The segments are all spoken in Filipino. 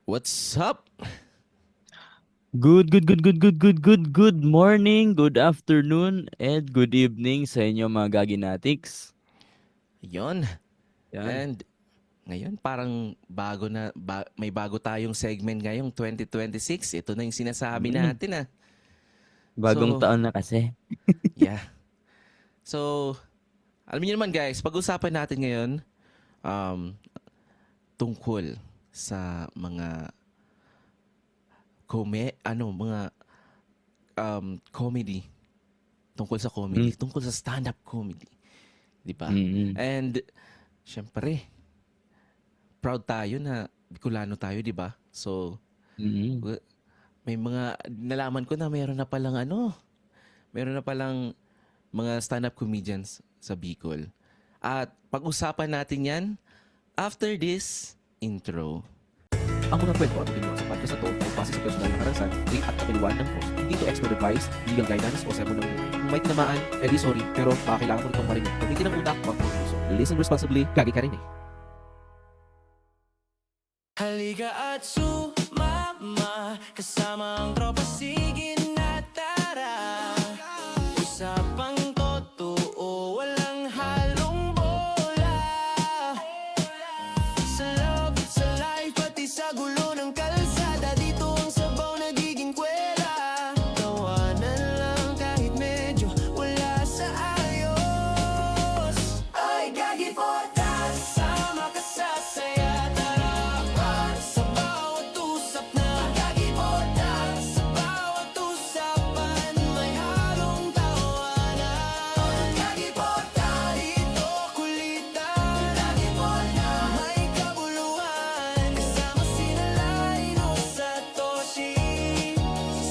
What's up? Good morning, good afternoon, and good evening sa inyo mga Gaginatics. Yon. Yan, And ngayon parang may bago tayong segment ngayong 2026. Ito na yung sinasabi mm, natin ah. bagong So, taon na kasi. yeah. So, alam niyo naman guys, pag-usapan natin ngayon um, tungkol sa mga mga comedy, tungkol sa Mm, comedy, tungkol sa stand-up comedy, 'di ba? mm, And syempre, proud tayo na Bicolano tayo, 'di ba? So, mm. may mga nalaman ko na meron na palang mga stand-up comedians sa Bicol. At pag-usapan natin yan after this intro. Ang mga kwento at opinion sa podcast na to ay base sa personal na karanasan, rate at kapiliwan ng host. Hindi to expert advice, legal guidance o sermon ng buhay. Kung may tinamaan, edi sorry, pero baka kailangan mo nitong marinig. Gamitin ang utak, wag mong puso. Listen responsibly, gagi ka rin eh. Halika at sumama, kasama ang tropa, sige na tara. Usapang totoo, walang halong bola. Sa love, sa life, pati sa gulo ng kalsada, dito ang sabaw nagiging kwela. Tawanan lang kahit medyo wala sa ayos. Ay, gagi podcast, sama ka sa saya. Tara, sa bawat usap na gagi podcast, sa bawat usapan may halong tawanan. Gagi podcast, dito kulitan. Gagi podcast, may kabuluhan. Kasama sina Lino sa Toshi,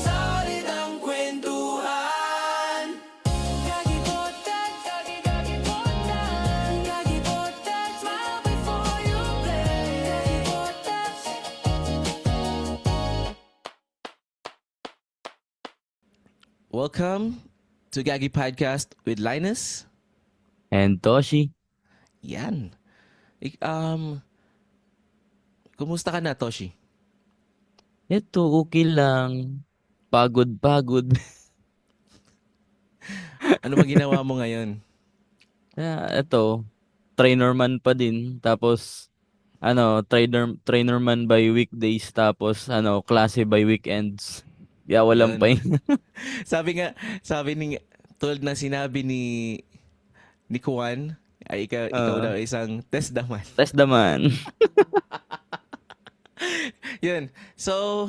solid ang kwentuhan. Gagi podcast, gagi podcast, gagi podcast, smile before you play. Gagi podcast. Welcome to Gagi Podcast with Linus. And Toshi, Yan. Ik- um, Kumusta ka na, Toshi? ito okay lang. Pagod. Ano ba ginawa mo ngayon? Ito, trainer man pa din. Tapos, trainer man by weekdays. Tapos, klase by weekends. Walang Yun. pahinga. Sabi nga, sabi ni, tulad na sinabi ni Kuan, ay ikaw daw isang test daman. Test naman. Yun. So,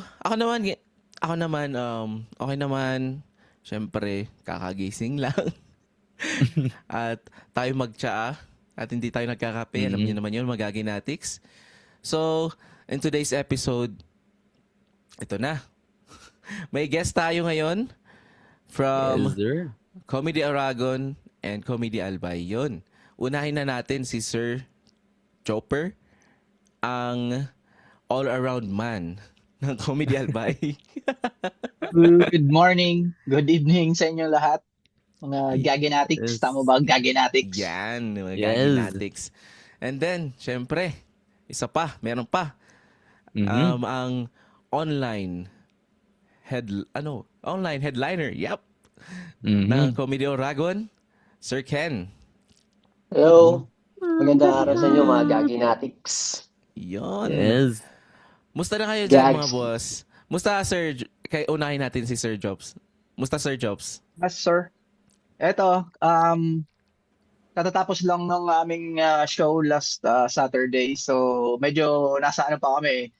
okay naman. Syempre, kakagising lang. At tayo magtsaa. At hindi tayo nagkakape. Alam niyo Mm. naman yun, magaginatics. So, in today's episode, ito na. May guest tayo ngayon Yes, from sir. Comedy Aragon and Comedy Albay. Yun. Unahin na natin si Sir Chopper, ang all-around man ng Comedy Albay. Good morning, good evening sa inyo lahat. Mga Gaginatics, Yes. tama ba? Gaginatics. Yan, mga Yes. gaginatics. And then, syempre, meron pa. Mhm. Ang online online headliner, Mhm. ng Comedy Aragon, Sir Ken. Hello, magandang araw sa inyo mga Gaginatics. Yon. Yes. Musta na kayo dyan, mga Gags. boss? Musta, unahin natin si Sir Jobs. Musta, Sir Jobs? Yes, sir. Eto, katatapos lang ng aming show last Saturday. So, medyo nasa ano pa kami,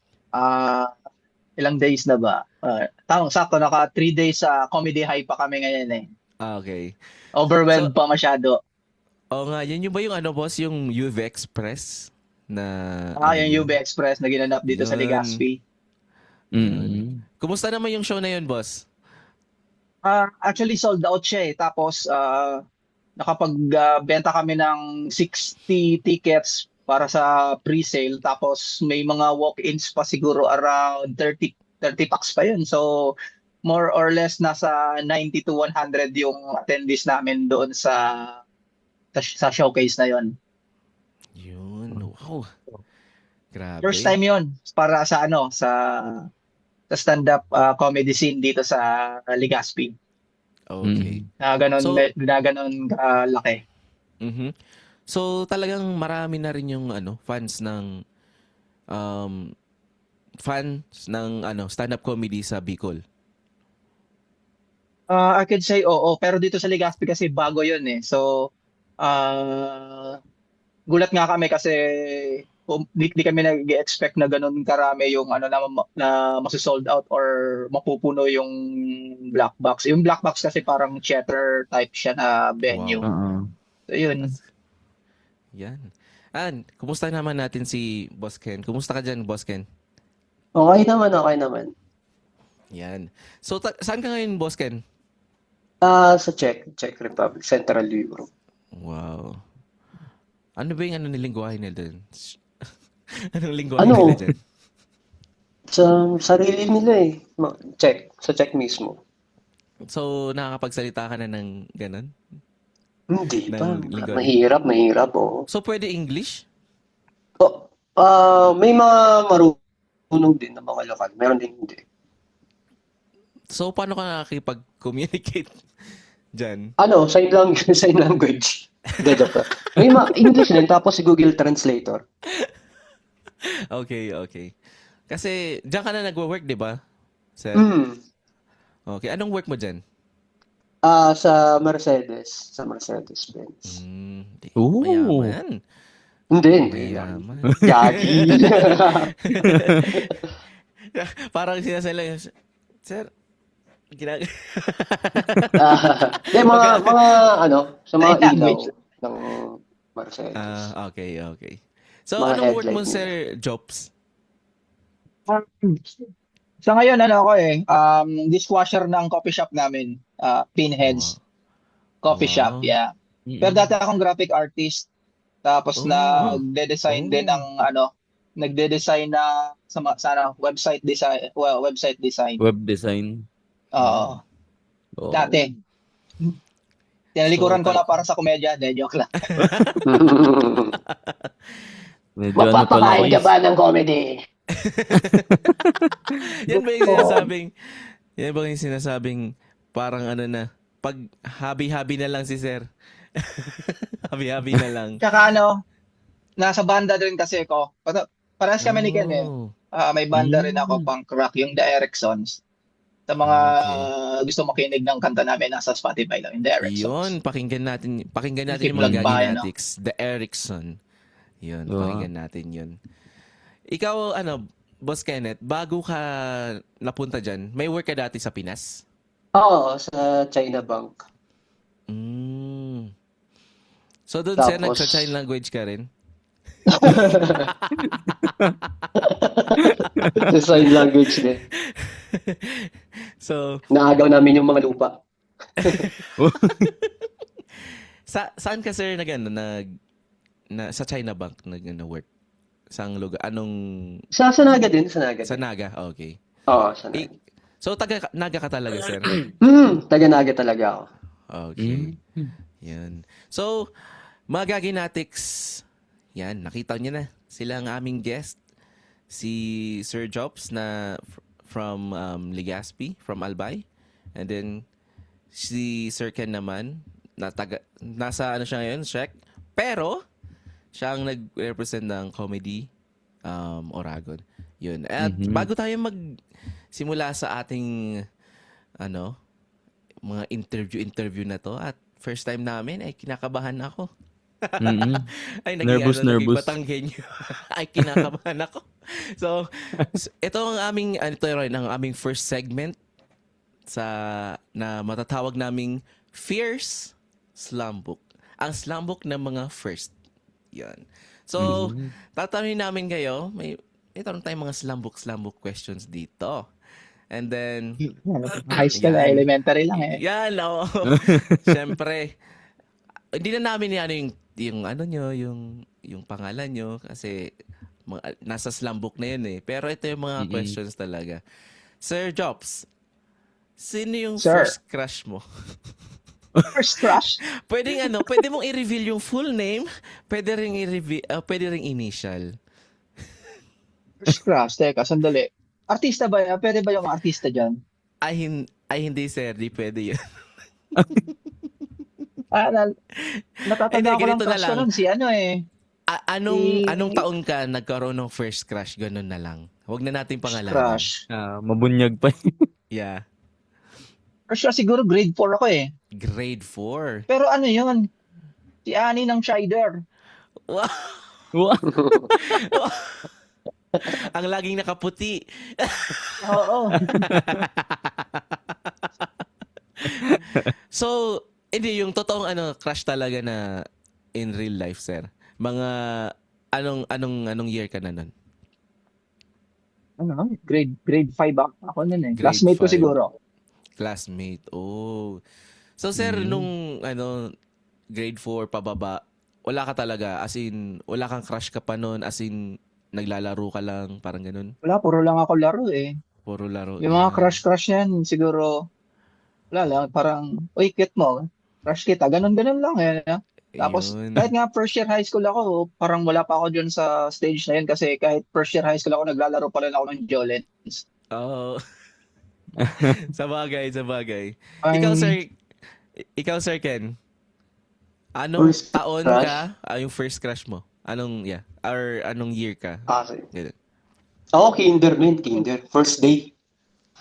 ilang days na ba? Tamang sakto, naka 3 days sa comedy high pa kami ngayon eh. Okay. Overwhelmed pa masyado. Oo nga, yun yung ba yung boss, yung UV Express na... Yung UB Express na ginanap dito sa Yun. Legazpi. Mhm. Kumusta naman yung show na yun, boss? Actually sold out siya eh. Tapos nakapagbenta kami ng 60 tickets para sa pre-sale. Tapos may mga walk-ins pa siguro around 30 packs pa yun. So more or less nasa 90 to 100 yung attendees namin doon sa showcase na yun. Yun, wow. Grabe. First time yon para sa sa stand-up comedy scene dito sa Legazpi. Okay. Na ganun, So- na ganun kalaki. Mhm. So talagang marami na rin yung fans ng stand-up comedy sa Bicol. I could say oo, pero dito sa Legazpi kasi bago yun eh. So, gulat nga kami kasi di kami nag-expect na ganun karami yung na masisold out or mapupuno yung Black Box. Yung Black Box kasi parang theater type siya na venue. Wow. So, yun. Yan. Kumusta naman natin si Boss Ken? Kumusta ka dyan, Boss Ken? Okay naman. Yan. So, saan ka ngayon, Boss Ken? Sa Czech Republic, Central Europe. Wow. Ano ba yung nilingguwahe nila dun? Anong lingguwahe Ano? nila dyan? Sa sarili nila eh. Sa Czech mismo. So, nakakapagsalita ka na ng ganun? Hindi pa. Ng linggo. Mahirap oh. So, pwede English? May mga marunong din na mga lokal. Meron din hindi. So, paano ka nakakipag-communicate dyan? Sign language. Joke. May English din tapos si Google Translator. Okay. Kasi, dyan ka na nagwo-work, di ba? Sir? Okay. Anong work mo dyan? Sa Mercedes-Benz. Ooh. Mayaman. Hindi. Mayaman. Gagi. Parang sinasala yung, Sir, Sa mga Sign ilaw language. ng Mercedes. Okay. So, Mga anong work mo, headlight Sir Jobs? Sa ngayon, dishwasher ng coffee shop namin. Pinheads Coffee Shop, Wow. yeah. Pero dati akong graphic artist. Tapos Oh. nagde-design din ng nagde-design na sa website design, website design. Web design. Oo. Oo. Dati. Tinalikuran So, ko na para sa komedya, de joke lang. Medyo ano pala Mapapakain ka guys. ba ng comedy? Yan ba yung sinasabing parang pag habi-habi na lang si Sir. Habi-habi na lang. Tsaka nasa banda din kasi ako. Parehas kami ni Ken eh. Oh. May banda rin ako, punk rock, yung The Ericksons. Sa mga gusto makinig ng kanta namin, nasa Spotify lang, yung The Ericksons. Yun, pakinggan natin Keep yung mga lang bahay, no? Gaginatics, The Erickson. Yun, Wow. pakinggan natin yun. Ikaw, Boss Kenneth, bago ka napunta dyan, may work ka dati sa Pinas? Oo, sa China Bank. So doon, Sir, Tapos- nagsa-sign language ka rin? Sa sign language din. So, Naagaw namin yung mga lupa. saan ka, Sir, sa China Bank nag-work? Saang lugar? Anong... Sa Naga din. Sa Naga? Okay. Oo, sa Naga. So, taga-Naga ka talaga, Sir? Taga Naga talaga ako. Okay. Yan. So, mga Gaginatics, yan, nakita niyo na. Sila ang aming guest. Si Sir Jobs na from Legazpi, from Albay. And then, si Sir Ken naman, nasa siya ngayon, Czech. Pero, siya ang nag-represent ng comedy Oragon. Yun. At bago tayo magsimula sa ating mga interview na to, at first time namin ay kinakabahan ako. Ay, Nervous. naging Batanggenyo. Ay, kinakabahan ako. So, ito ang aming first segment na matatawag naming Fierce Slumbook. Ang slumbook ng mga first. Yan. So, tatanungin namin kayo, may tanong tayong mga slumbook questions dito. And then, High school, Yan. elementary lang eh. yan, oo. Siyempre, hindi na namin yung pangalan nyo kasi nasa slumbook na yun eh. Pero ito yung mga questions talaga. Sir Jobs, sino yung Sir. first crush mo? First crush? Pwede mong i-reveal yung full name, pwede ring initial. First crush, teka, sandali. Artista ba yan? Pwede ba yung artista dyan? Ay hindi sir, di pwede yun. Ah, natatanda ko lang ganito na crush ko lang. nun, si ano eh. Anong taon ka nagkaroon ng first crush? Ganun na lang. Huwag na natin pangalanan. Crush. Mabunyag pa. Yeah. Crush ko siguro grade 4 ako eh. Grade 4. Pero ano yun? Si Annie ng Shider. Wow. Wow. Ang laging nakaputi. Oo. So, hindi yung totoong crush talaga na in real life, sir. Mga anong year ka na nun? Ano? Grade 5 ako nun eh. Grade Classmate ko 5. siguro. Classmate. Oh. So, sir, nung grade 4 pababa, wala ka talaga, as in, wala kang crush ka pa nun, as in, naglalaro ka lang, parang ganun. Wala, puro lang ako laro eh. Puro laro. Yung mga yan. crush yan, siguro, wala lang, parang, uy, cute mo. Crush kita. Ganun-ganun lang eh. Tapos, Ayun. kahit nga first year high school ako, parang wala pa ako dyan sa stage na yun kasi kahit first year high school ako, naglalaro pa rin ako ng Jolens. Oo. Sa bagay. Ay, Ikaw, sir Ken, anong First taon crush? ka, yung first crush mo? Or anong year ka? Kasi. Ganun. Ako, kinder. First day.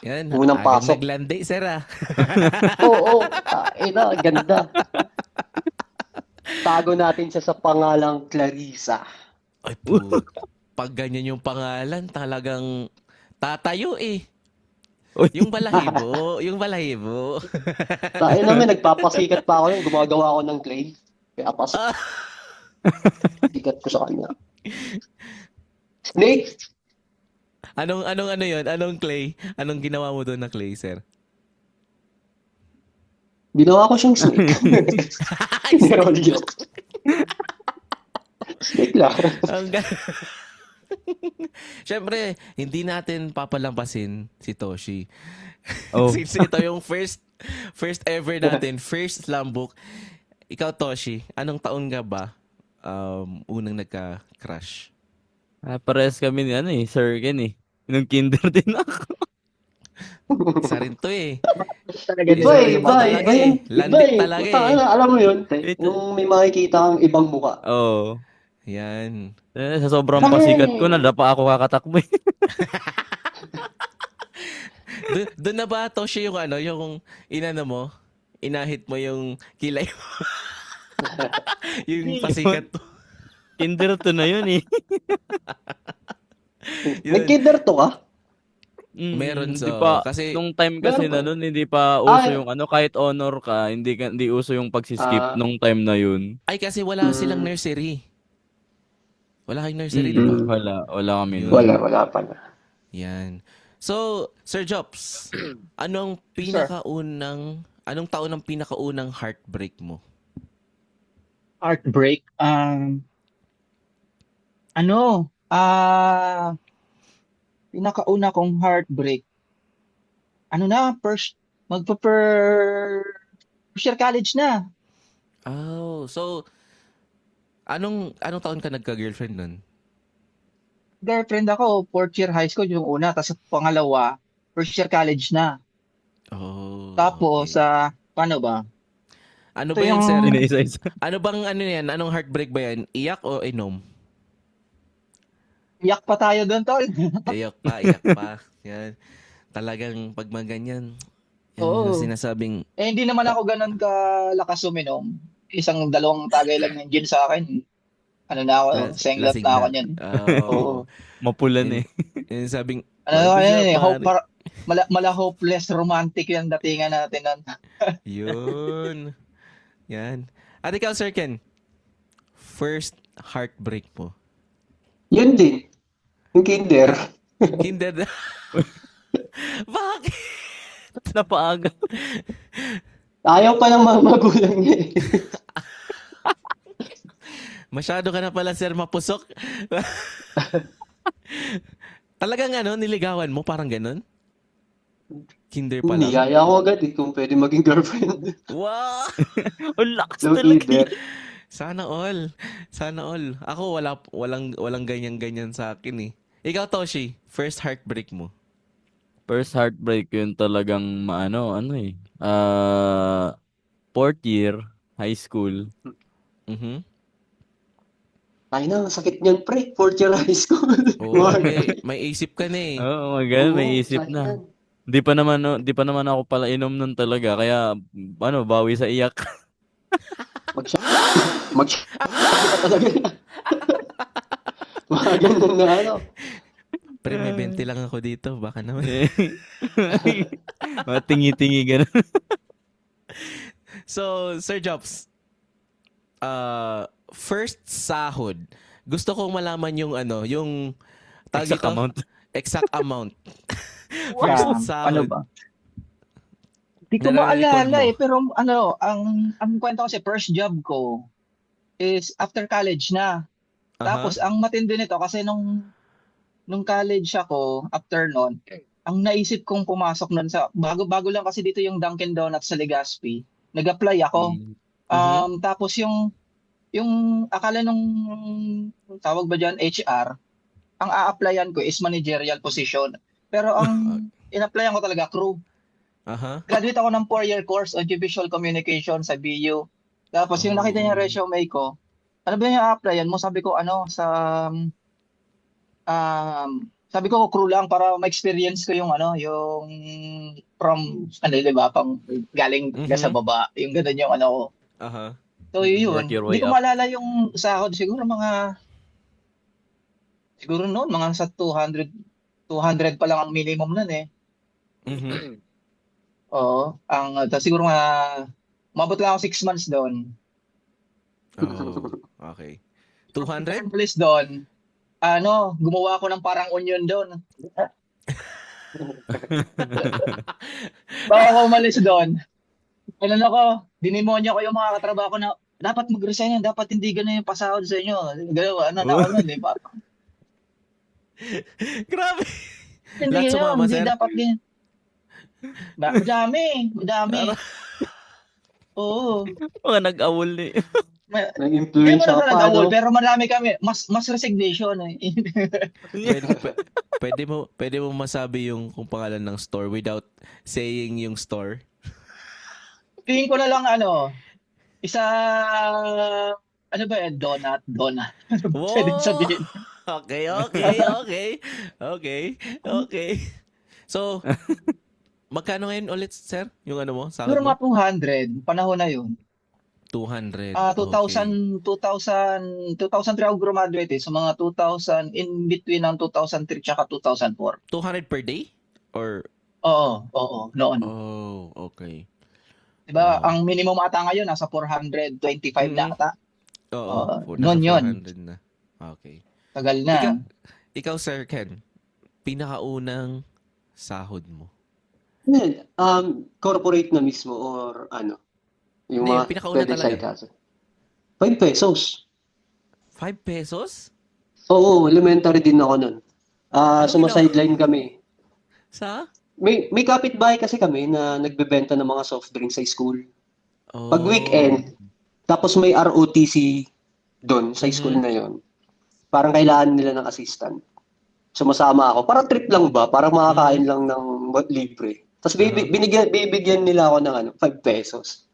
Yan, Unang agad pasok. naglandi, sir ah. Oo, ganda. Tago natin siya sa pangalang Clarissa. Ay po, pag ganyan yung pangalan, talagang tatayo eh. Uy. Yung balahibo. Tayo naman, nagpapasikat pa ako nun, gumagawa ako ng clay. Kaya sikat ko sa kanya. Snake! Anong yun? Anong clay? Anong ginawa mo doon na clay, sir? Ginawa ko siyang snake. Pero joke. Snake lang. Siyempre, hindi natin papalampasin si Toshi. Oh. Since ito yung first ever natin, first slam book. Ikaw, Toshi, anong taon ka ba unang nagka-crush? Parehas kami ni Sir Ken eh. Nung kinder din ako. Isa rin to eh. talaga Iba din. yun. Landik talaga eh. Alam mo yun, Ito. yung may makikita kang ibang muka. Oo. Yan. Sa sobrang pasikat ko, nadapa ako kakatakbo eh. Doon na ba, Toshi, yung inano mo, inahit mo yung kilay mo? Yung pasikat to. Kinder to na yun eh. Yun. Nag-kinder to ka? Meron, hindi so, pa, kasi- nung time kasi Meron ba? na nun, hindi pa uso Ay. yung kahit honor ka, hindi uso yung pagsiskip Ah. nung time na yun. Ay, kasi wala silang nursery. Wala kayong nursery, di ba? Wala kami nun. Wala pala. Yan. So, Sir Jobs, anong taon ang pinakaunang heartbreak mo? Heartbreak. Pinakauna kong heartbreak. First year college na. Oh, so, anong taon ka nagka-girlfriend nun? Girlfriend ako, fourth year high school yung una, tapos pangalawa, first year college na. Oh, Tapos, okay. paano ba? Ano ito ba yan, yung- sir? Inaisa-isa. Ano bang yan? Anong heartbreak ba yan? Iyak o inom? Iyak pa tayo doon, tol. Iyak pa. Yan. Talagang pag mga ganyan, yan Oo. yung sinasabing, Hindi naman ako ganun kalakas uminom. Dalawang tagay lang ng gin sa akin. Senglat lasing na ako na. niyan. Oo. Oo. Mapulan eh. Yung sabing, Hope, mala hopeless romantic yung datingan natin nun. yun. Yan. At ikaw, Sir Ken, first heartbreak mo. Yun din. Yung kinder. Kinder. Bakit? Napaaga. Ayaw pa ng mga magulang niya eh. Masyado ka na pala, sir, mapusok. Talagang niligawan mo, parang ganun? Kinder pa lang. Niyaya ko agad eh kung pwede maging girlfriend. Wow! Ang lakas So, talaga. kinder. Sana all. Ako walang ganyan-ganyan sa akin eh. Ikaw, Toshi, first heartbreak mo. First heartbreak yun talagang fourth year, high school. Mhm. Ay na, sakit niyan, pre. Fourth year high school. Oo, Mark. may isip ka na eh. Oo, may Oo, isip sakit na. yan. Di pa naman ako pala inom nun talaga, kaya bawi sa iyak. Mag-shot. Mag-shot ka talaga. Mga ganun na ano. Pre, may 20 lang ako dito. Baka naman. Mga tingi-tingi ganun. So, Sir Jobs, first sahod. Gusto kong malaman yung yung tawag Exact dito? amount. Exact amount. Wow. First Ano sahod. ba? Di ko Nare-record maalala mo. pero ang kwento kasi first job ko is after college na. Tapos Aha. ang matindi nito kasi nung college ako, after nun, ang naisip kong pumasok nun sa bago lang kasi dito yung Dunkin Donuts sa Legazpi. Nag-apply ako. Mhm. Tapos yung akala nung tawag ba diyan HR, ang a-applyan ko is managerial position. Pero ang in-applyan ko talaga crew. Aha. Graduate ako ng 4-year course Audiovisual Communication sa BU. Tapos yung nakita niya Oh. resume ko, ano ba yung a-applyan mo? Sabi ko sabi ko crew lang para ma-experience ko yung yung from di ba, pang galing ka sa Mhm. baba, yung ganun yung ko. Aha. So yun, Work your hindi way ko up. maalala yung sahod, siguro noon mga sa 200 pa lang ang minimum nun eh. Mhm. Oo, siguro mabot lang ako 6 months doon. Oh, okay. 200? Please doon, gumawa ako ng parang onion doon. Bago ako umalis doon, dinimonyo ko yung mga katrabaho ko na dapat mag-resign yan, dapat hindi ganun yung pasahod sa inyo. Gano'n, na ako nun eh. Grabe. Hindi Lahat sumama, hindi sir? dapat ganyan. Madami. Oo. Mga nag-awol eh. Kaya Nag-influence mo na ka talaga pa, awol, ano? pero marami kami, mas resignation eh. Pwede mo masabi yung kung pangalan ng store without saying yung store? Tingin ko na lang isa, ano ba yan, donut. Pwede Wow! sabihin. Okay. So, magkano ngayon ulit, sir? Yung mo, sahod Siguro mo? mga 200, panahon na yun. 200. 2003 ako graduate eh. So mga 2000, in between ng 2003 tsaka 2004. 200 per day? Or, Oo, noon. oh, okay. Diba, Wow. ang minimum ata ngayon, nasa 425 na ata. Oo, Noon nasa yun. 400 na. Okay. Tagal na. Ikaw, Sir Ken, pinakaunang sahod mo? Yan, corporate na mismo or ano? Yung Hindi, yung mga pinakauna pwede talaga. side hustle. 5 pesos. 5 pesos? Oo, elementary din ako nun. Anong Sumasideline kami. Sa? May kapitbahay kasi kami na nagbebenta ng mga soft drinks sa school. Pag Oh. weekend, tapos may ROTC doon sa school Mhm. na yon. Parang kailangan nila ng assistant. Sumasama ako. Parang trip lang ba? Parang makakain lang ng libre. Tapos bibigyan nila ako ng 5 pesos.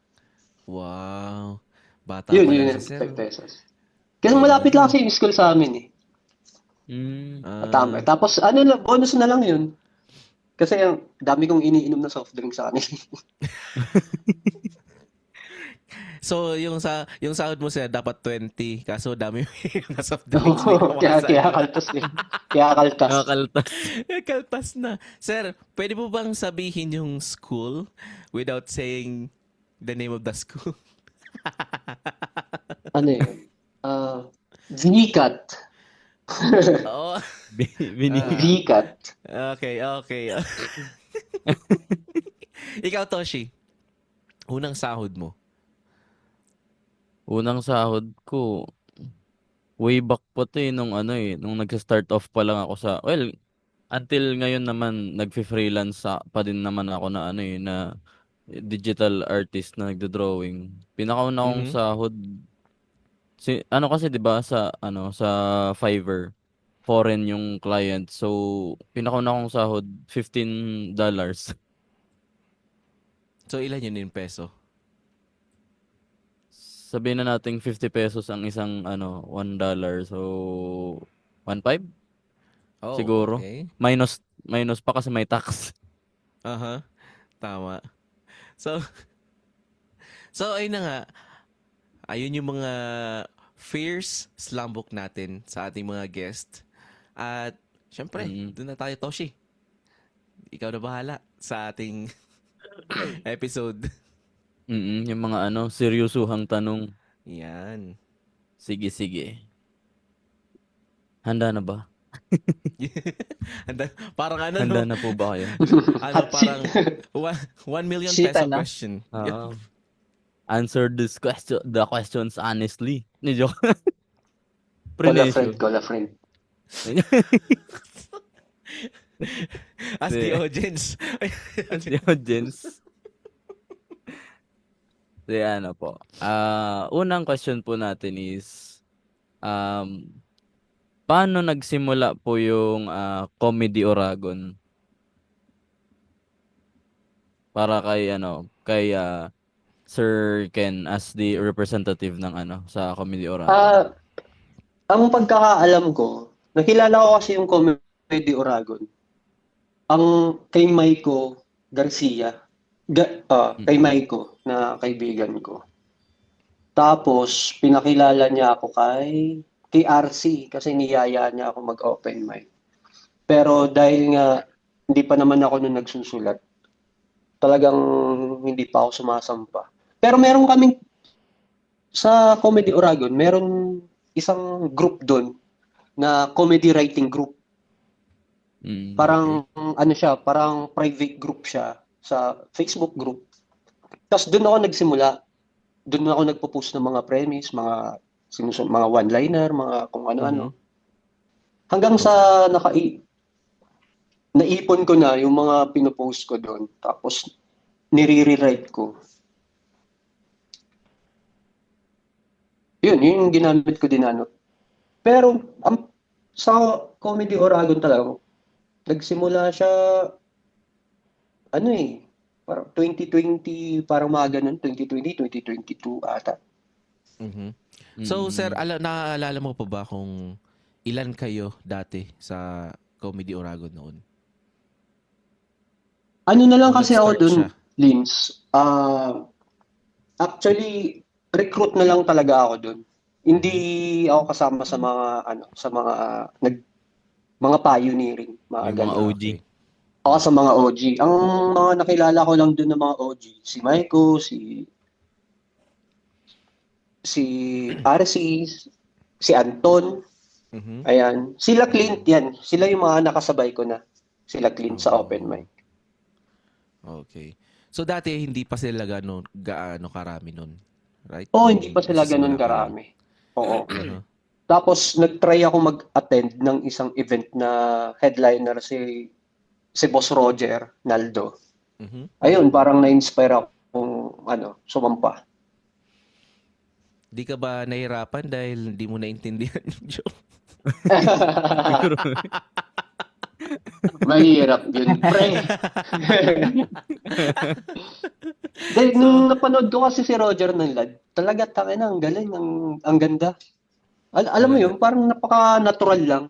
Wow. Bata Yun, pa yun, lang si Sir. 5 pesos. Kasi malapit lang kasi yung school sa amin eh. Tama. Tapos bonus na lang yun. Kasi ang dami kong iniinom na soft drink sa kanila. So, yung sahod mo, Sir, dapat 20. Kaso, dami yung soft drinks. Oo, kaya kaltas eh. Kaya kaltas. Nakakaltas. Kaltas na. Sir, pwede mo bang sabihin yung school without saying the name of the school? Ano yun? Vnikat. Oh, Vnikat. okay. Ikaw, Toshi, unang sahod mo? Unang sahod ko, way back pa to nung nung nag-start off pa lang ako until ngayon naman, nagfi-freelance pa din naman ako na na digital artist na nagdo-drawing. Pinakauna kong Mhm. sahod, kasi 'di ba sa sa Fiverr, foreign yung client. So, pinakauna kong sahod, $15. So, ilan yun in peso? Sabihin na natin 50 pesos ang isang $1. So, 1.5 Oh, siguro. okay. Minus pa kasi may tax. Aha. Tama. So, so ayun na nga. Ayun yung mga fears slumbook natin sa ating mga guest. At syempre, doon na tayo, Toshi. Ikaw na bahala sa ating episode. Yung mga seryosuhang tanong. Yan. Sige. Handa na ba? Parang Handa na po ba kayo? Hot parang 1 million Sita peso na. question. Answer the questions honestly. Ni joke. Call a Prenesyo. friend. As the audience. The audience. So, po. Unang question po natin is, paano nagsimula po yung Comedy Oragon? Para kay Sir Ken as the representative ng sa Comedy Oragon. Ang pagkakaalam ko, nakilala ko kasi yung Comedy Oragon. Ang kay Maiko Garcia. Kay Maiko na kaibigan ko. Tapos, pinakilala niya ako kay RC kasi niyaya niya ako mag-open mic. Pero dahil nga hindi pa naman ako nung nagsusulat, talagang hindi pa ako sumasampa. Pero meron kaming sa Comedy Oragon, meron isang group doon na comedy writing group. Parang siya, parang private group siya sa Facebook group. Tapos doon ako nagsimula. Doon ako nagpo-post ng mga premise, mga one-liner, mga kung ano-ano. Hanggang sa naipon ko na yung mga pinopost ko doon. Tapos nire-rewrite ko. Yun yung ginamit ko din Pero sa Comedy Oragon talaga, nagsimula siya parang 2020, parang mga ganun, 2020, 2022 ata. So, sir, naaalala mo pa ba kung ilan kayo dati sa Comedy Oragon noon? Ano na lang Nung kasi ako nag-start dun, siya? Lins. Actually, recruit na lang talaga ako dun. Hindi ako kasama sa mga pioneering, mga Yung mga ganun. OG. Ako sa mga OG. Ang mga nakilala ko lang dun ng mga OG, si Maiko, si RC, si Anton, ayan. Sila Clint yan. Sila yung mga nakasabay ko na. Sila Clint sa open mic. Okay. So, dati hindi pa sila gaano karami nun, right? Hindi pa sila ganun karami. Oo. Tapos, nag-try ako mag-attend ng isang event na headliner si Boss Roger Naldo. Ayun, parang na-inspire akong sumampa. Di ka ba nahirapan dahil hindi mo naintindihan yung joke? Mahirap yun, pre. Dahil nung napanood ko kasi si Roger Naldo, talaga ang galing, ang ganda. Alam mo yun, parang napaka-natural lang.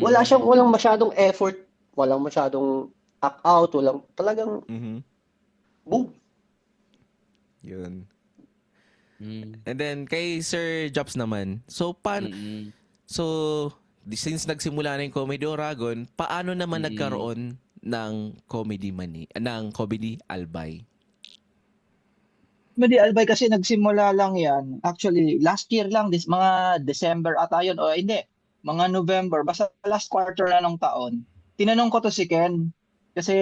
Walang masyadong effort, walang masyadong act out, talagang boom. Yun. And then, kay Sir Jobs naman, so, since nagsimula na yung Comedy Oragon, paano naman nagkaroon ng Comedy Albay? Comedy Albay kasi nagsimula lang yan. Actually, last year lang, mga December ata yun. O hindi, mga November. Basta last quarter na ng taon. Tinanong ko to si Ken. Kasi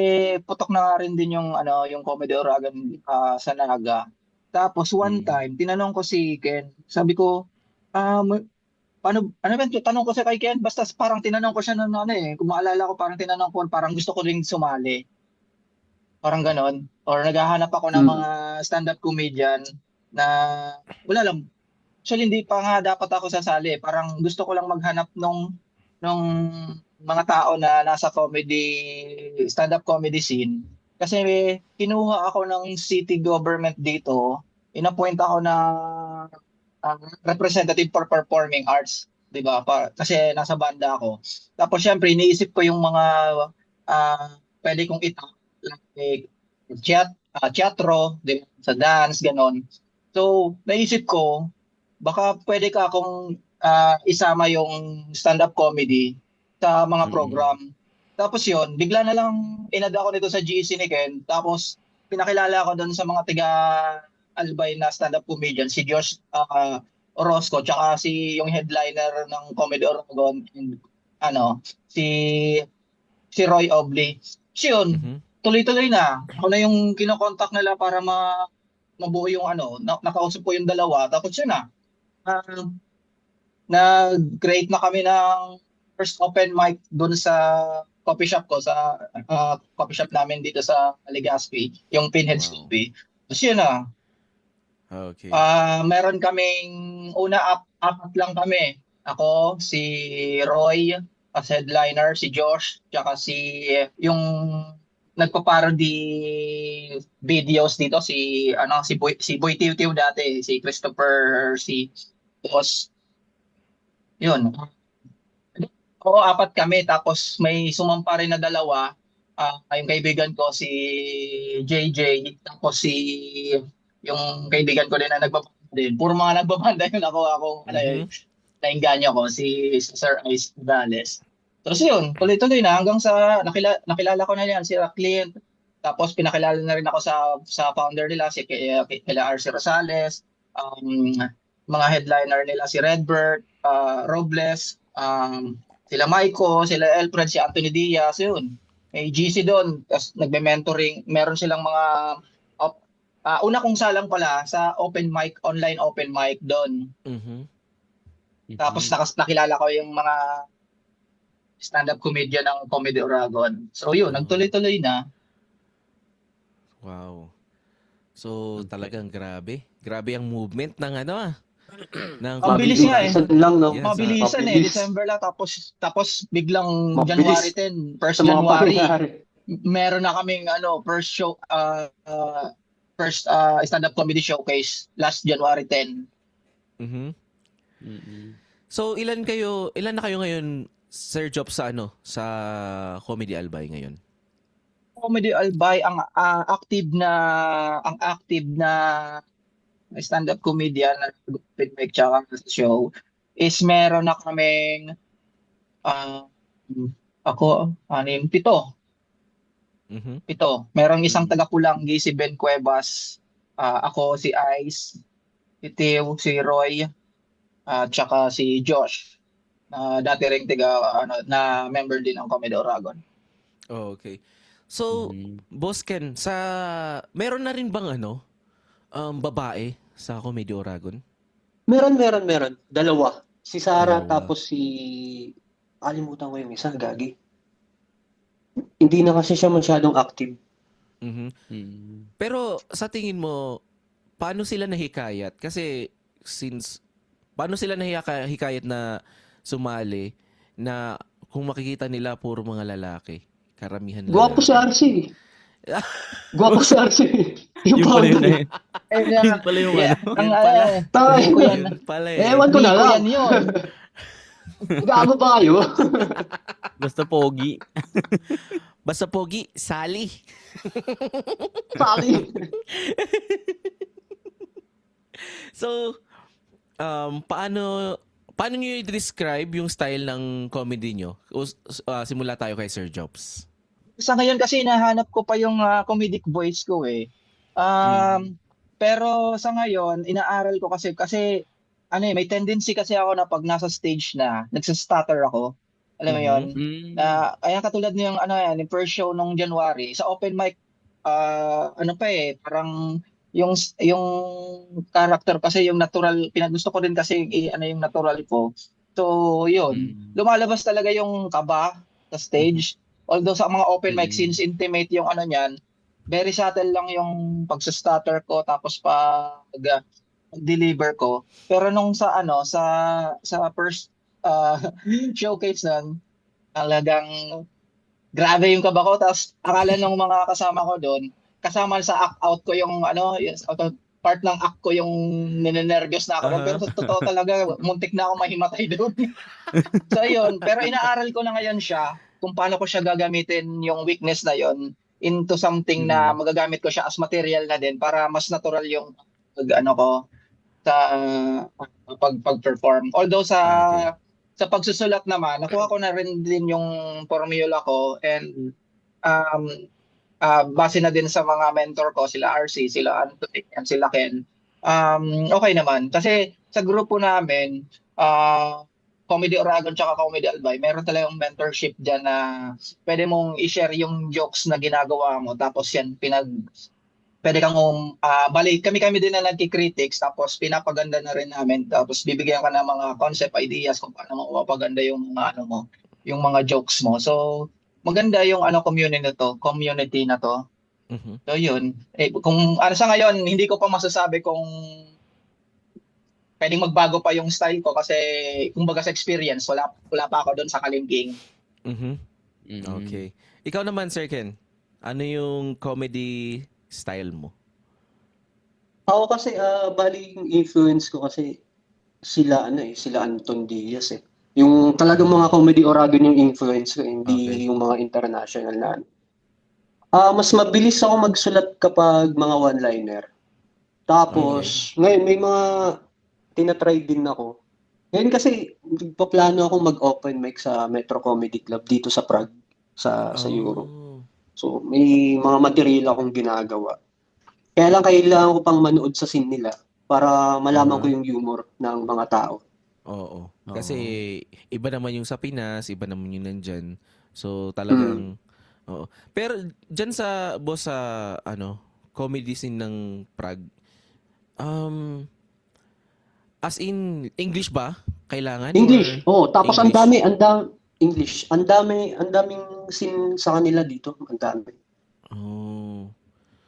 putok na nga rin din yung Comedy Oragon sa Naga. Tapos one time, tinanong ko si Ken. Sabi ko, tanong ko siya kay Ken, basta parang tinanong ko siya kung maalala ko, parang tinanong ko, parang gusto ko rin sumali. Parang ganon. Or naghahanap ako ng mga stand-up comedian na, wala lang. Actually, hindi pa nga dapat ako sasali. Parang gusto ko lang maghanap nung nung mga tao na nasa stand-up comedy scene. Kasi kinuha ako ng city government dito, inappoint ako na representative for performing arts, 'di ba? Kasi nasa banda ako. Tapos syempre iniisip ko yung mga pwede kong like teatro, 'di ba? Sa dance ganon. So naisip ko baka pwede ka akong isama yung stand-up comedy sa mga program. Tapos yun, bigla na lang inad ako nito sa GEC ni Ken. Tapos pinakilala ako doon sa mga tiga Albay na stand-up comedian, si Josh Orozco, tsaka yung headliner ng Comedy Oragon, and, si Roy Obley. So yun, Mhm. tuloy-tuloy na. Ako na yung kinokontak nila para mabuo yung nakausap ko yung dalawa. Tapos yun na. Nag-create na kami ng first open mic doon sa coffee shop ko, sa coffee shop namin dito sa Legazpi, yung Pinheads Wow. Coffee. Tapos yun na. Okay. Meron kaming apat lang kami. Ako, si Roy as headliner, si Josh, tsaka yung nagpa-parody videos dito, si Boy Tiu Tiu dati, si Christopher Tapos yun. Oo, apat kami. Tapos may sumampa rin na dalawa. Yung kaibigan ko, si JJ. Tapos yung kaibigan ko din na nagbabanda din. Puro mga nagbabanda yun. Ako Mhm. nainganyo ko, si Sir Ice Gonzalez. Tapos yun, tuloy-tuloy na hanggang sa nakilala ko na yan, si Clint. Tapos pinakilala na rin ako sa founder nila, si kila RC Rosales. Mga headliner nila, si Redbird, Robles, sila Maiko, sila Elfred, si Anthony Diaz, yun. May GC doon, tapos nagbe-mentoring. Meron silang mga una kong salang pala sa online open mic doon. Mhm. Tapos nakilala ko yung mga stand-up comedian ng Comedy Oragon. So yun, nagtuloy-tuloy na. Wow. So, talagang grabe. Grabe ang movement ng ng Ang bilis nga eh. Mabilisan lang, no? Yes, Mabilisan eh, mabilis. December lang tapos biglang Mabilis. January 10, first Sa mga January, pangyayari. meron na kaming first show, first stand-up comedy showcase last January 10. Mhm. Mm-mm. So, ilan na kayo ngayon, Sir Job, sa Comedy Albay ngayon? Comedy Albay ang active na stand-up comedian na open mic tsaka sa show is meron na kaming pito. Mhm. Merong isang taga-Pulanggi, si Ben Cuevas, ako, si Ice, si Theo, si Roy, tsaka si Josh, dati ring na member din ng Comedy Oragon. Oh, okay. So, Boss Ken, meron na rin bang babae sa Comedy Oragon? Meron. Dalawa. Si Sarah, Dalawa. tapos kalimutan ko yung isa, gagi. Hindi na kasi siya masyadong active. Mhm. Mm. Pero sa tingin mo, paano sila nahikayat? Kasi paano sila nahikayat na sumali na kung makikita nila puro mga lalaki? Karamihan Gwapo si lalaki. RC. Gwapo si RC. Yung Yung pala yun founder. Yun pala yung Yun pala. Tay. Hindi ko yan. Yun pala eh. Ewan ko na Hindi ko lang. yan yun. Gago ba kayo? Basta pogi. Basta pogi, Sally. Sorry. So, paano niyo i-describe yung style ng comedy nyo? Simula tayo kay Sir Jobs. Sa ngayon kasi hinahanap ko pa yung comedic voice ko eh. Pero sa ngayon, inaaral ko kasi may tendency kasi ako na pag nasa stage na, nagsa-stutter ako. Alam mo yun? Mm. Kaya katulad ng yung first show nung January, sa open mic, parang yung character kasi yung natural, pinagusto ko din kasi yung natural ko. So, yun. Lumalabas talaga yung kaba sa stage. Although sa mga open mic, since intimate yung niyan, very subtle lang yung pagsa-stutter ko tapos pag deliver ko. Pero nung sa first ah, showcase nun, talagang grabe yung kaba ko. Tapos akala ng mga kasama ko doon, kasama sa act out ko yung part ng act ko yung ninenervyos na ako doon. Pero Aha. sa totoo talaga, muntik na ako mahimatay doon. So yun, pero inaaral ko na ngayon siya kung paano ko siya gagamitin yung weakness na yon into something na magagamit ko siya as material na din para mas natural yung ano ko sa pag-perform. Although Okay. sa pagsusulat naman, nakuha ko na rin din yung formula ko and um, base na din sa mga mentor ko, sila RC, sila Anthony, and sila Ken. Okay naman. Kasi sa grupo namin, Comedy Oragon tsaka Comedy Albay, meron talagang mentorship dyan na pwede mong i-share yung jokes na ginagawa mo. Tapos yan, pwede kang bali kami din na nagki-critics tapos pinapaganda na rin namin tapos bibigyan ka ng mga concept ideas kung paano mo mapapaganda yung mga ano mo, yung mga jokes mo. So maganda yung community na to. Mhm. So yun, kung ano sa ngayon hindi ko pa masasabi kung pwedeng magbago pa yung style ko kasi kumbaga sa experience wala pa ako doon sa Kalingging. Mhm. Mm. Okay. Ikaw naman, Sir Ken. Ano yung comedy style mo? Ako kasi, bali yung influence ko kasi sila Anton Diaz eh. Yung talagang mga comedy Oragon yung influence ko, hindi Okay. yung mga international na. Mas mabilis ako magsulat kapag mga one-liner. Tapos, ngayon may mga tinatry din ako. Ngayon kasi, paplano ako mag-open mic sa Metro Comedy Club dito sa Prague, sa Europe. Oh. So, may mga material akong ginagawa. Kaya lang kailangan ko pang manood sa scene nila para malaman ko yung humor ng mga tao. Oo. Kasi iba naman yung sa Pinas, iba naman yung nandyan. So Mm. talagang oo. Pero dyan sa boss sa comedy scene ng Prague, as in English ba kailangan English. or Tapos ang English? English. Ang daming scene sa kanila dito. Ang dami. Oh.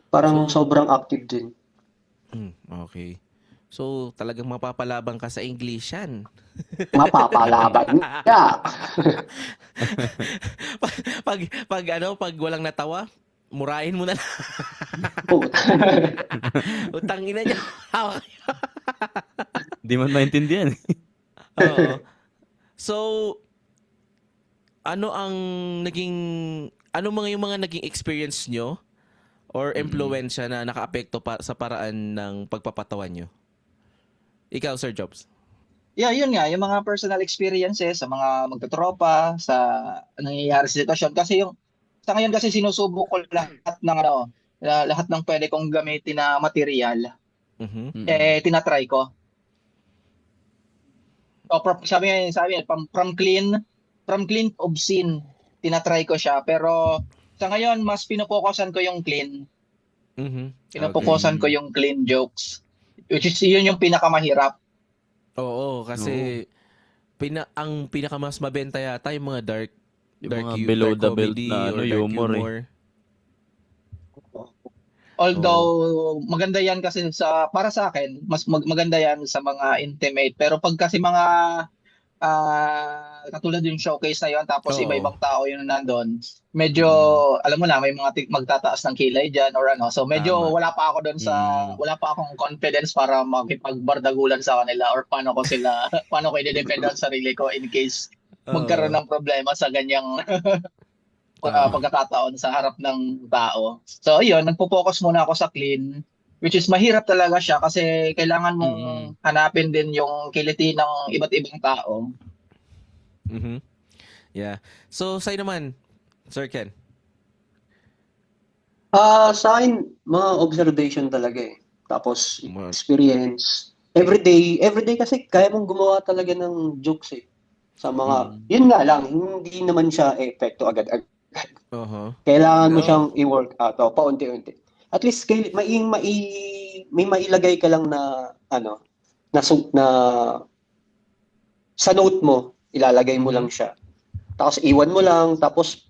Parang So, sobrang active din. okay. So talagang mapapalabang ka sa English yan. Mapapalaban niya. pag walang natawa, murahin mo na lang. Oh. Utang ina niya. Di man maintindihan. Oo. So, ano yung mga naging experience nyo or impluwensya na nakaapekto sa paraan ng pagpapatawa nyo? Ikaw, Sir Jobs. Yeah, yun nga, yung mga personal experiences sa mga magtotropa, sa nangyayari sa sitwasyon. Kasi sa ngayon kasi sinusubok ko lahat ng pwede kong gamitin na material, Mhm. tinatry ko. So, sabi nga, from clean to obscene, tinatry ko siya. Pero sa ngayon, mas pinupokusan ko yung clean. Mhm. Pinupokusan ko yung clean jokes. Which is, yun yung pinakamahirap. Oo, kasi ang pinakamas mabenta yata yung mga dark Yung mga below dark the belt comedy na or dark humor eh. humor. Although maganda yan kasi para sa akin, mas maganda yan sa mga intimate. Pero pag kasi mga katulad yung showcase na yon tapos Oo. iba-ibang tao yung nandun, medyo alam mo na may mga magtataas ng kilay diyan or ano. So medyo Tama. wala pa ako doon wala pa akong confidence para makipagbardagulan sa kanila or paano ko i-defend ang sarili ko in case magkaroon ng problema sa ganyang Tama. pagkakataon sa harap ng tao. So ayun, nagpo-focus muna ako sa clean, which is mahirap talaga siya kasi kailangan mong hanapin din yung kiliti ng iba't ibang tao. Mhm. Yeah. So, sa'yo naman, Sir Ken. Sa akin, mga observation talaga eh. Tapos, Mga- experience. Everyday kasi kaya mong gumawa talaga ng jokes eh. Sa mga, yun nga lang, hindi naman siya epekto agad-agad. Uh-huh. Kailangan mo No. siyang i-work out paunti-unti. At least may mailagay ka lang na na sa note mo, ilalagay mo lang siya. Tapos iwan mo lang, tapos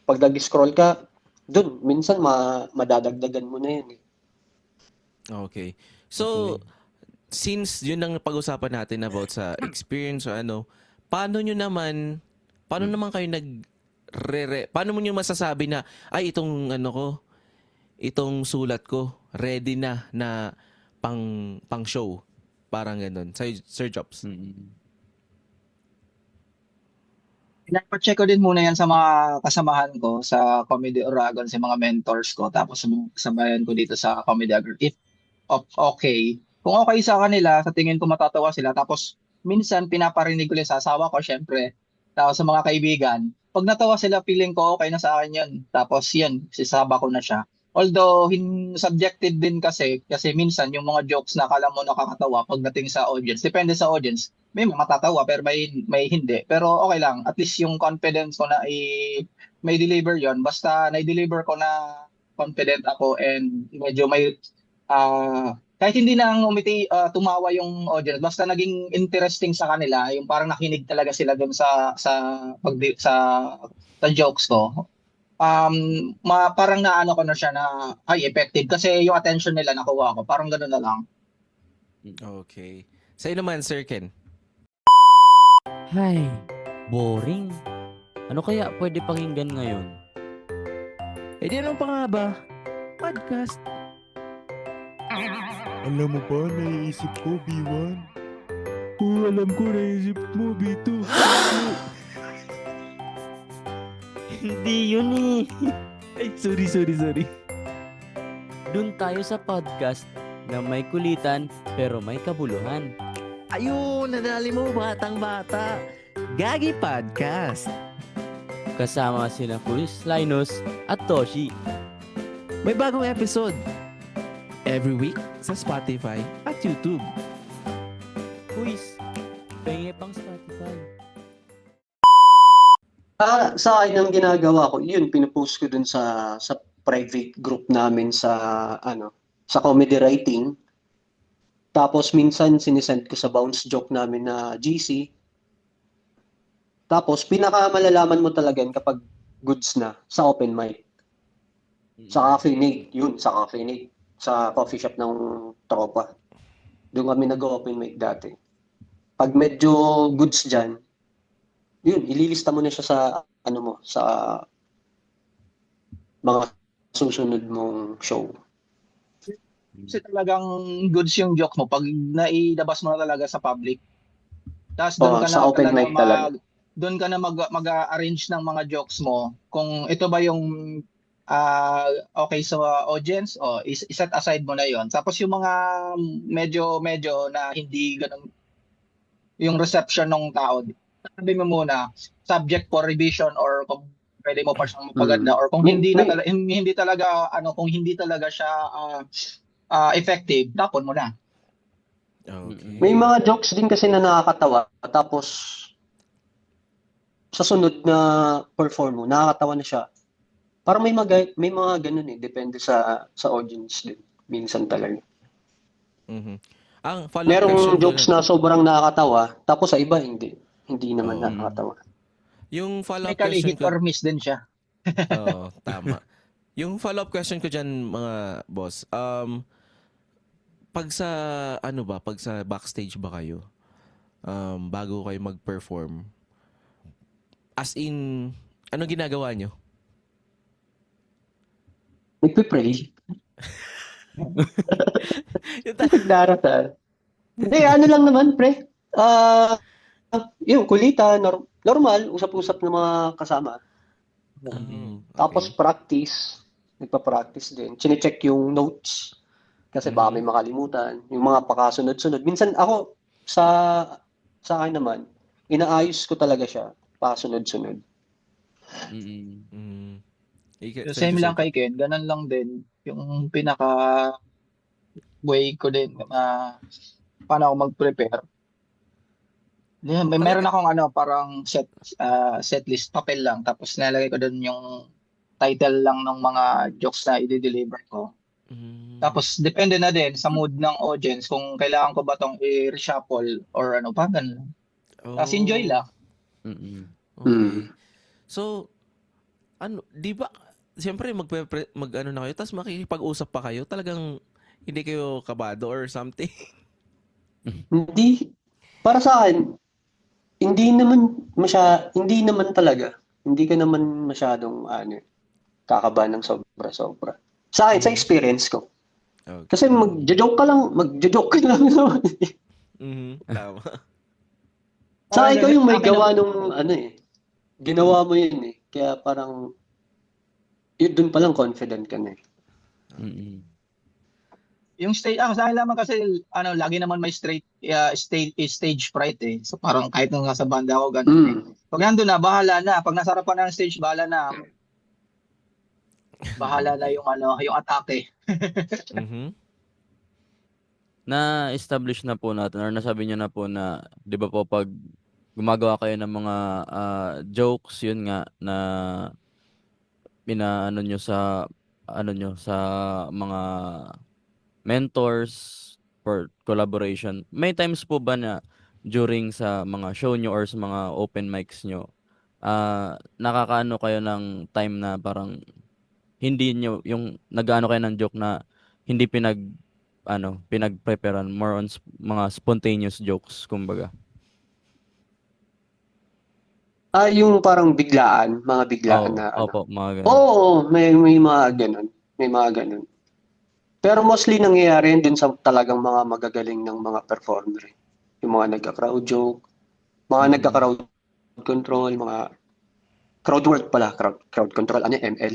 pag nag-scroll ka, dun minsan madadagdagan mo na yan eh. Okay. So, since yun ang pag-usapan natin about sa experience o paano naman kayo paano mo nyo masasabi na, ay, itong sulat ko, ready na pang show. Parang ganun. Sir Jobs. Pinapacheck ko din muna yan sa mga kasamahan ko sa Comedy Oragon, sa mga mentors ko, tapos sa mga kasamahan ko dito sa Comedy Oragon. If okay, kung okay sa kanila, sa tingin ko matatawa sila. Tapos minsan pinaparinig ko lang sa asawa ko, syempre. Tapos sa mga kaibigan, pag natawa sila, feeling ko okay na sa akin yun. Tapos yun, sisaba ko na siya. Although, subjective din kasi minsan yung mga jokes na akala mo nakakatawa pagdating sa audience, depende sa audience, may matatawa pero may hindi. Pero okay lang, at least yung confidence ko na may deliver yon. Basta na-deliver ko na confident ako and medyo may kahit hindi na tumawa yung audience, basta naging interesting sa kanila, yung parang nakinig talaga sila dun sa jokes ko. Parang naano ko na siya na effective kasi yung attention nila nakuha ko. Parang gano'n na lang. Okay. Sa'yo naman, Sir Ken. Hay, boring. Ano kaya pwede pakinggan ngayon? Eh di ano pa nga ba? Podcast. Alam mo ba, naiisip ko, B1? Alam ko, naiisip mo, B2. Hindi yun eh. Ay, sorry. Doon tayo sa podcast na may kulitan pero may kabuluhan. Ayun, nadali mo, batang-bata. Gagi Podcast. Kasama sina Chris, Linus at Toshi. May bagong episode. Every week sa Spotify at YouTube. Quiz, pengi pang Spotify. Sa akin ang ginagawa ko, yun pinupost ko dun sa private group namin sa comedy writing. Tapos minsan sinisend ko sa bounce joke namin na GC. Tapos pinakamalalaman mo talaga yan kapag goods na sa open mic. Sa Cafe Nate, sa coffee shop ng tropa. Doon kami nag-open mic dati. Pag medyo goods dyan, yun, ililista mo na siya sa sa mga susunod mong show. Kasi talagang goods yung joke mo pag nailabas mo na talaga sa public. Tapos doon ka sa na open mic talaga. Doon ka na mag-arrange ng mga jokes mo. Kung ito ba yung okay sa audience, iset aside mo na yon. Tapos yung mga medyo na hindi ganun yung reception ng tao, sabi mo muna, subject for revision or kung pwede mo pa siyang mapaganda or kung hindi talaga siya effective, tapon mo na. Okay. May mga jokes din kasi na nakakatawa. Tapos sa sunod na perform mo, nakakatawa na siya. Parang may mga ganun eh. Depende sa audience din. Minsan talaga. Mhm. Ang follow-up Merong question ko jokes na sobrang nakakatawa. Tapos sa iba, hindi. Hindi naman Oo. nakakatawa. Yung follow-up Technically, question hit ko. or miss din siya. Oo, tama. Yung follow-up question ko dyan, mga boss, pag sa backstage ba kayo, bago kayo mag-perform, as in, ano ginagawa nyo? Nagpipray. Yung tal- Nagdarasal. Hindi, ano lang naman, pre. Yung kulitan, normal, usap-usap ng mga kasama. okay. Tapos practice. Nagpa-practice din. Chine-check yung notes. Kasi baka may makalimutan. Yung mga pakasunod-sunod. Minsan ako, sa akin naman, inaayos ko talaga siya. Pasunod-sunod. Mm. So, same lang kay Ken, ganun lang din. Yung pinaka way ko din paano ako mag-prepare. Meron akong parang set list, papel lang. Tapos nalagay ko doon yung title lang ng mga jokes na i-deliver ko. Tapos depende na din sa mood ng audience kung kailangan ko ba tong i-reshuffle or ganun. Tapos enjoy lang. Okay. So, di ba, siyempre mag-ano na kayo, tapos makikipag-usap pa kayo, talagang hindi kayo kabado or something? Hindi. Para sa akin, hindi naman talaga. Hindi ka naman masyadong kakabahan ng sobra-sobra. Sa akin, sa experience ko. Okay. Kasi magjo-joke ka lang naman. Tama. Sa akin, ikaw yung may Akin gawa nung ginawa mo yun eh. Kaya parang, yun dun palang confident ka na eh. Mm-mm. Yung stage, sa akin naman kasi, lagi naman may stage fright eh. So parang kahit nung nasa banda ako, ganun eh. Pag nandun na, bahala na. Pag nasa harapan ng stage, bahala na. Bahala na yung atake. Na-establish na po natin or nasabi niyo na po na, 'di ba po, pag gumagawa kayo ng mga jokes, yun nga na inaano nyo sa sa mga mentors for collaboration. May times po ba na during sa mga show nyo or sa mga open mics nyo, nakakaano kayo ng time na parang hindi nyo yung nag-ano kayo ng joke na hindi pinag-preparean, more on mga spontaneous jokes, kumbaga. Yung parang mga biglaan Oo, na opo, mga ganun. Oo, may mga ganun. May mga ganun. Pero mostly nangyayari yun dun sa talagang mga magagaling ng mga performer. Yung mga nagka-crowd joke, mga nagka-crowd control, mga crowd work pala, crowd control, ML.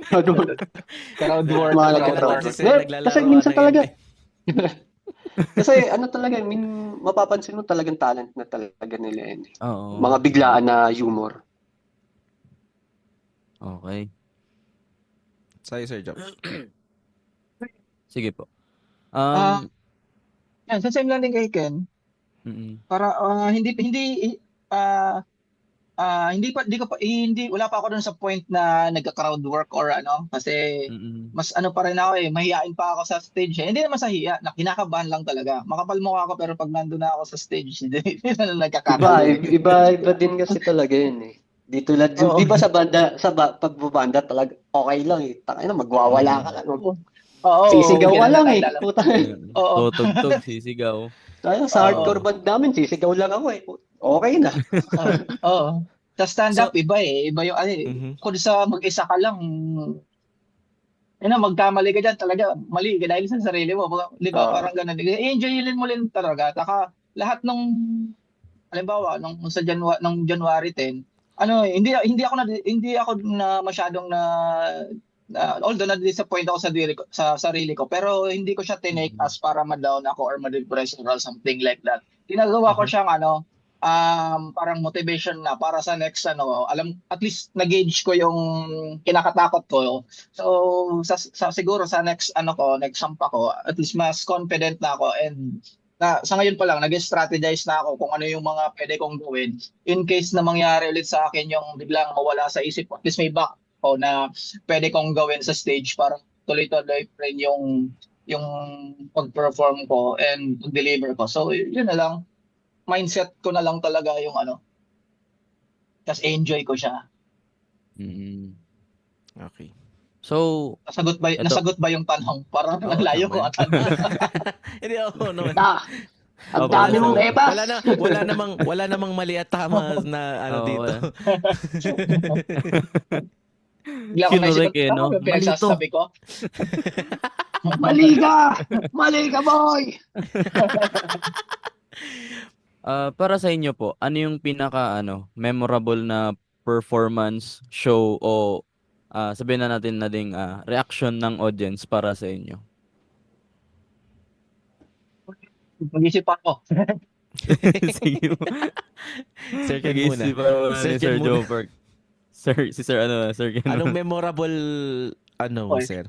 Crowd work. Crowd work. Mga Talaga nagka-crowd naman work. si Sir, naglalaro Kasi minsan ng talaga, ML. kasi talaga, mapapansin mo talagang talent na talaga nila yun. Oo. Mga biglaan na humor. Okay. Sa'yo, Sir Job. Sige po. Yan, sa same lang din kay Ken. Mm-mm. Para wala pa ako dun sa point na nagka-crowd work or kasi Mm-mm. mas pa rin ako mahihain pa ako sa stage eh. Hindi naman sa hiya, kinakabahan lang talaga. Makapal mukha ako pero pag nandun na ako sa stage, hindi na nagkakatawa. Iba din kasi talaga yun eh. Di tulad, Oo. di ba sa banda, pagbubanda talaga, okay lang eh. Tangina, magwawala ka lang. Oo, Sisigaw ka kailan lang eh. nakilala mo. Puta. Oo. Tutugtog, sisigaw. Tayo, sa hardcore band namin, sisigaw lang ako eh. Okay na. Oo. Sa stand-up, So- iba eh. Iba yung kung sa mag-isa ka lang, magkamali ka dyan talaga, mali ka dahil sa sarili mo. Di ba? Oo. Parang ganun. I-enjoyin mo rin talaga. Taka, lahat halimbawa, nung January 10, hindi ako na masyadong although na-disappoint ako sa sarili ko, pero hindi ko siya tinake as para ma-down ako or ma-depress or something like that. Ginagawa ko siyang parang motivation na para sa next at least na-gauge ko yung kinakatakot ko. So siguro sa next next sampa ko, at least mas confident na ako and sa ngayon pa lang nag-strategize na ako kung ano yung mga pwede kong gawin in case na mangyari ulit sa akin yung biglang mawala sa isip ko. At least may back ko na pwede kong gawin sa stage para tuloy-tuloy pa rin yung pag-perform ko and pag-deliver ko. So yun na lang, mindset ko na lang talaga yung tas enjoy ko siya. Mm-mm. Okay. So, Nasagot ba yung tanong? Parang Oo, layo ko tama at Hindi ako naman. Ang Opo, dami mong ano. ebas. Wala namang mali at tama na Oo, dito. bigla ko naisip, Kinurik no? may pinagsasabi ko. Mali ka, boy! Para sa inyo po, ano yung pinaka memorable na performance, show o sabihin na natin na ding reaction ng audience para sa inyo? Mag-isip ako. Sige po. Sir Ken muna. Nag-iisip ako Sir ni Ken Sir muna. Joe Park. Sir Ken. Anong memorable Okay. sir?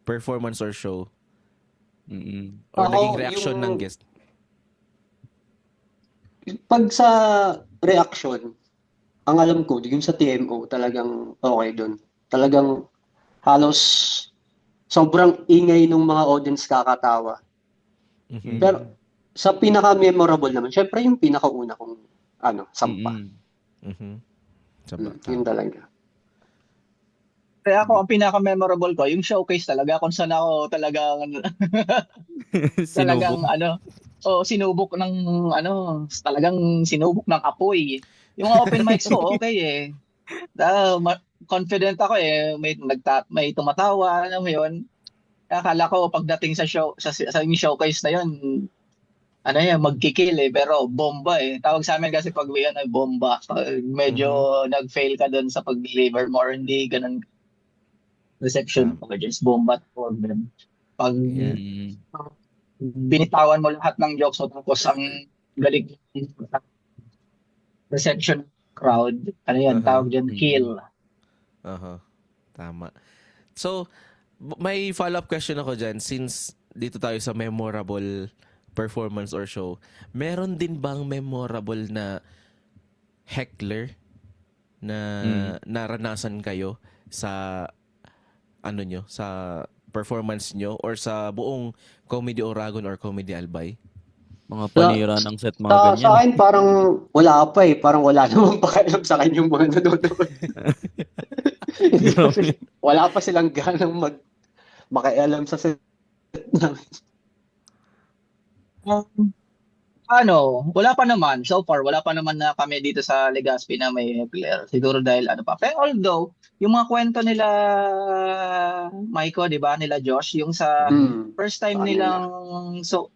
Performance or show? Mm-mm. Or Ako, naging reaction yung- ng guest? Pag sa reaction, ang alam ko, yung sa TMO, talagang okay doon. Talagang halos sobrang ingay ng mga audience kakatawa. Mhm. Pero sa pinaka-memorable naman, syempre yung pinakauna kong sampa. Mm-mm. Mhm. Yun talaga. Kaya ako, ang pinaka-memorable ko, yung showcase talaga, kung saan ako talagang Sinubo. sinubok ng talagang sinubok ng apoy. Yung mga open mics ko, okay eh. Confident ako eh. May tumatawa, alam mo yun. Akala ko pagdating sa show, sa yung showcase na yun, magkikil eh. Pero bomba eh. Tawag sa amin kasi pag may bomba. Pag medyo nag-fail ka doon sa pag-deliver mo or hindi ganun reception. Pag just bomba tawag din. Pag Mm. binitawan mo lahat ng jokes mo tapos ang galing reception crowd, tawag dyan, kill. Aha. Tama. So, may follow-up question ako dyan. Since dito tayo sa memorable performance or show, meron din bang memorable na heckler na naranasan kayo sa sa performance nyo or sa buong Comedy Oragon or Comedy Albay? Mga panira ng set, mga Sa ganyan. akin, parang wala pa eh. Parang wala namang pakialam sa akin yung mga nanonood. Wala pa silang ganang makialam sa set namin. Wala pa naman. So far, wala pa naman na kami dito sa Legazpi na may heckler. Siguro dahil pa. Pero although, yung mga kwento nila, Maiko, di ba? Nila Josh, yung sa first time Ano nilang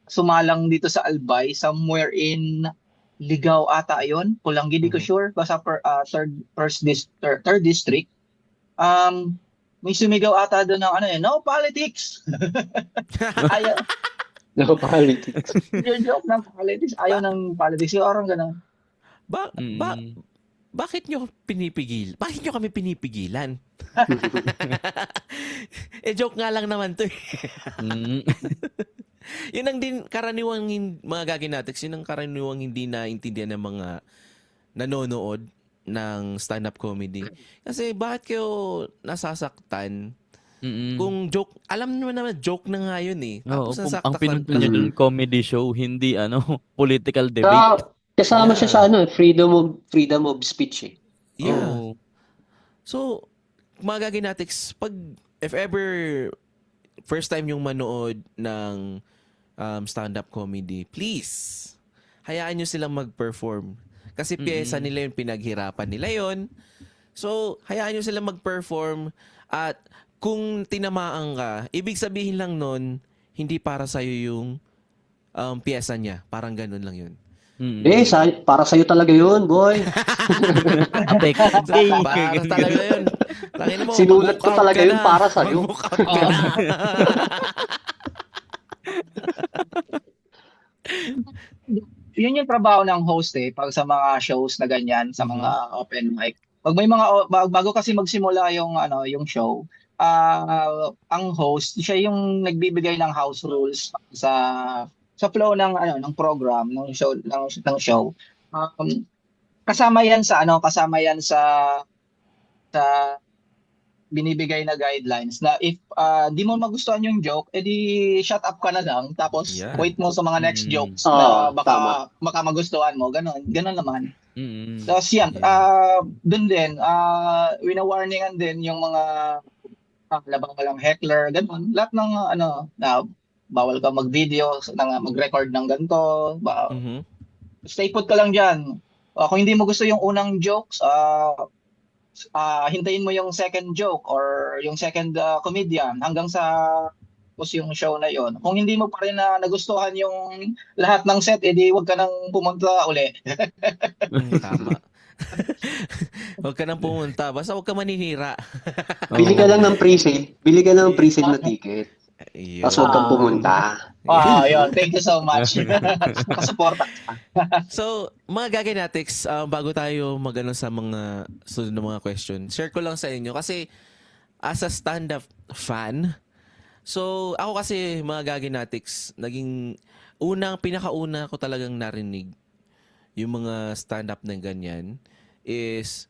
sumalang dito sa Albay, somewhere in Ligaw ata yun. Pulanggi, di ko sure. Basta third district. May sumigaw ata doon ng no politics. Ayaw. No politics. Yung joke ng politics. Ayaw ng politics. Yung orang gano'n. Bakit nyo pinipigil? Bakit nyo kami pinipigilan? Joke nga lang naman to. Yun ang din karaniwang mga gaginatics, yun ang karaniwang hindi naintindihan ng mga nanonood ng stand-up comedy. Kasi bakit kayo nasasaktan? Kung joke, alam naman joke na nga yun eh. Oo, Tapos ang pinunta niya doon comedy show, hindi political debate. Kasama siya sa freedom of speech eh. Yeah. Oo. So, mga gaginatics, if ever first time yung manood ng stand-up comedy, please, hayaan nyo silang mag-perform. Kasi pyesa nila yun, pinaghirapan nila yun. So, hayaan nyo silang mag-perform at kung tinamaan ka, ibig sabihin lang nun, hindi para sa'yo yung pyesa niya. Parang ganun lang yun. Para sa'yo talaga yun, boy. Para talaga yun. Tangin mo, Sinulat ko mag-walk out talaga ka yun na. para sa'yo. Mag-walk out ka na. Yun yung trabaho ng host eh, pag sa mga shows na ganyan, sa mga open mic. Pag may bago kasi magsimula yung show, ang host, siya yung nagbibigay ng house rules sa flow ng program, ng show. Kasama yan sa binibigay na guidelines na if di mo magustuhan yung joke, edi shut up ka na lang tapos Yeah. wait mo sa mga next jokes Oo, na baka magustuhan mo, ganon naman. Tapos yan, dun din, wina-warningan din yung mga labang walang heckler, ganon. Lahat ng na bawal ka mag-video, mag-record ng ganito, stay put ka lang dyan. Kung hindi mo gusto yung unang jokes, hintayin mo yung second joke or yung second comedian hanggang sa yung show na yon. Kung hindi mo pa rin nagustuhan yung lahat ng set, edi wag ka nang pumunta uli. Tama. Huwag ka nang pumunta. Basta huwag ka maninira. Bili ka lang ng pre-sale. Bili ka lang ng pre-sale na ticket. Ayun. Tapos huwag kang pumunta. Yun. Thank you so much. Nakasuporta. So, mga gaginatics, bago tayo magano sa mga sunod na mga question, share ko lang sa inyo kasi as a stand-up fan, so ako kasi mga gaginatics, pinakauna ko talagang narinig yung mga stand-up na ganyan is,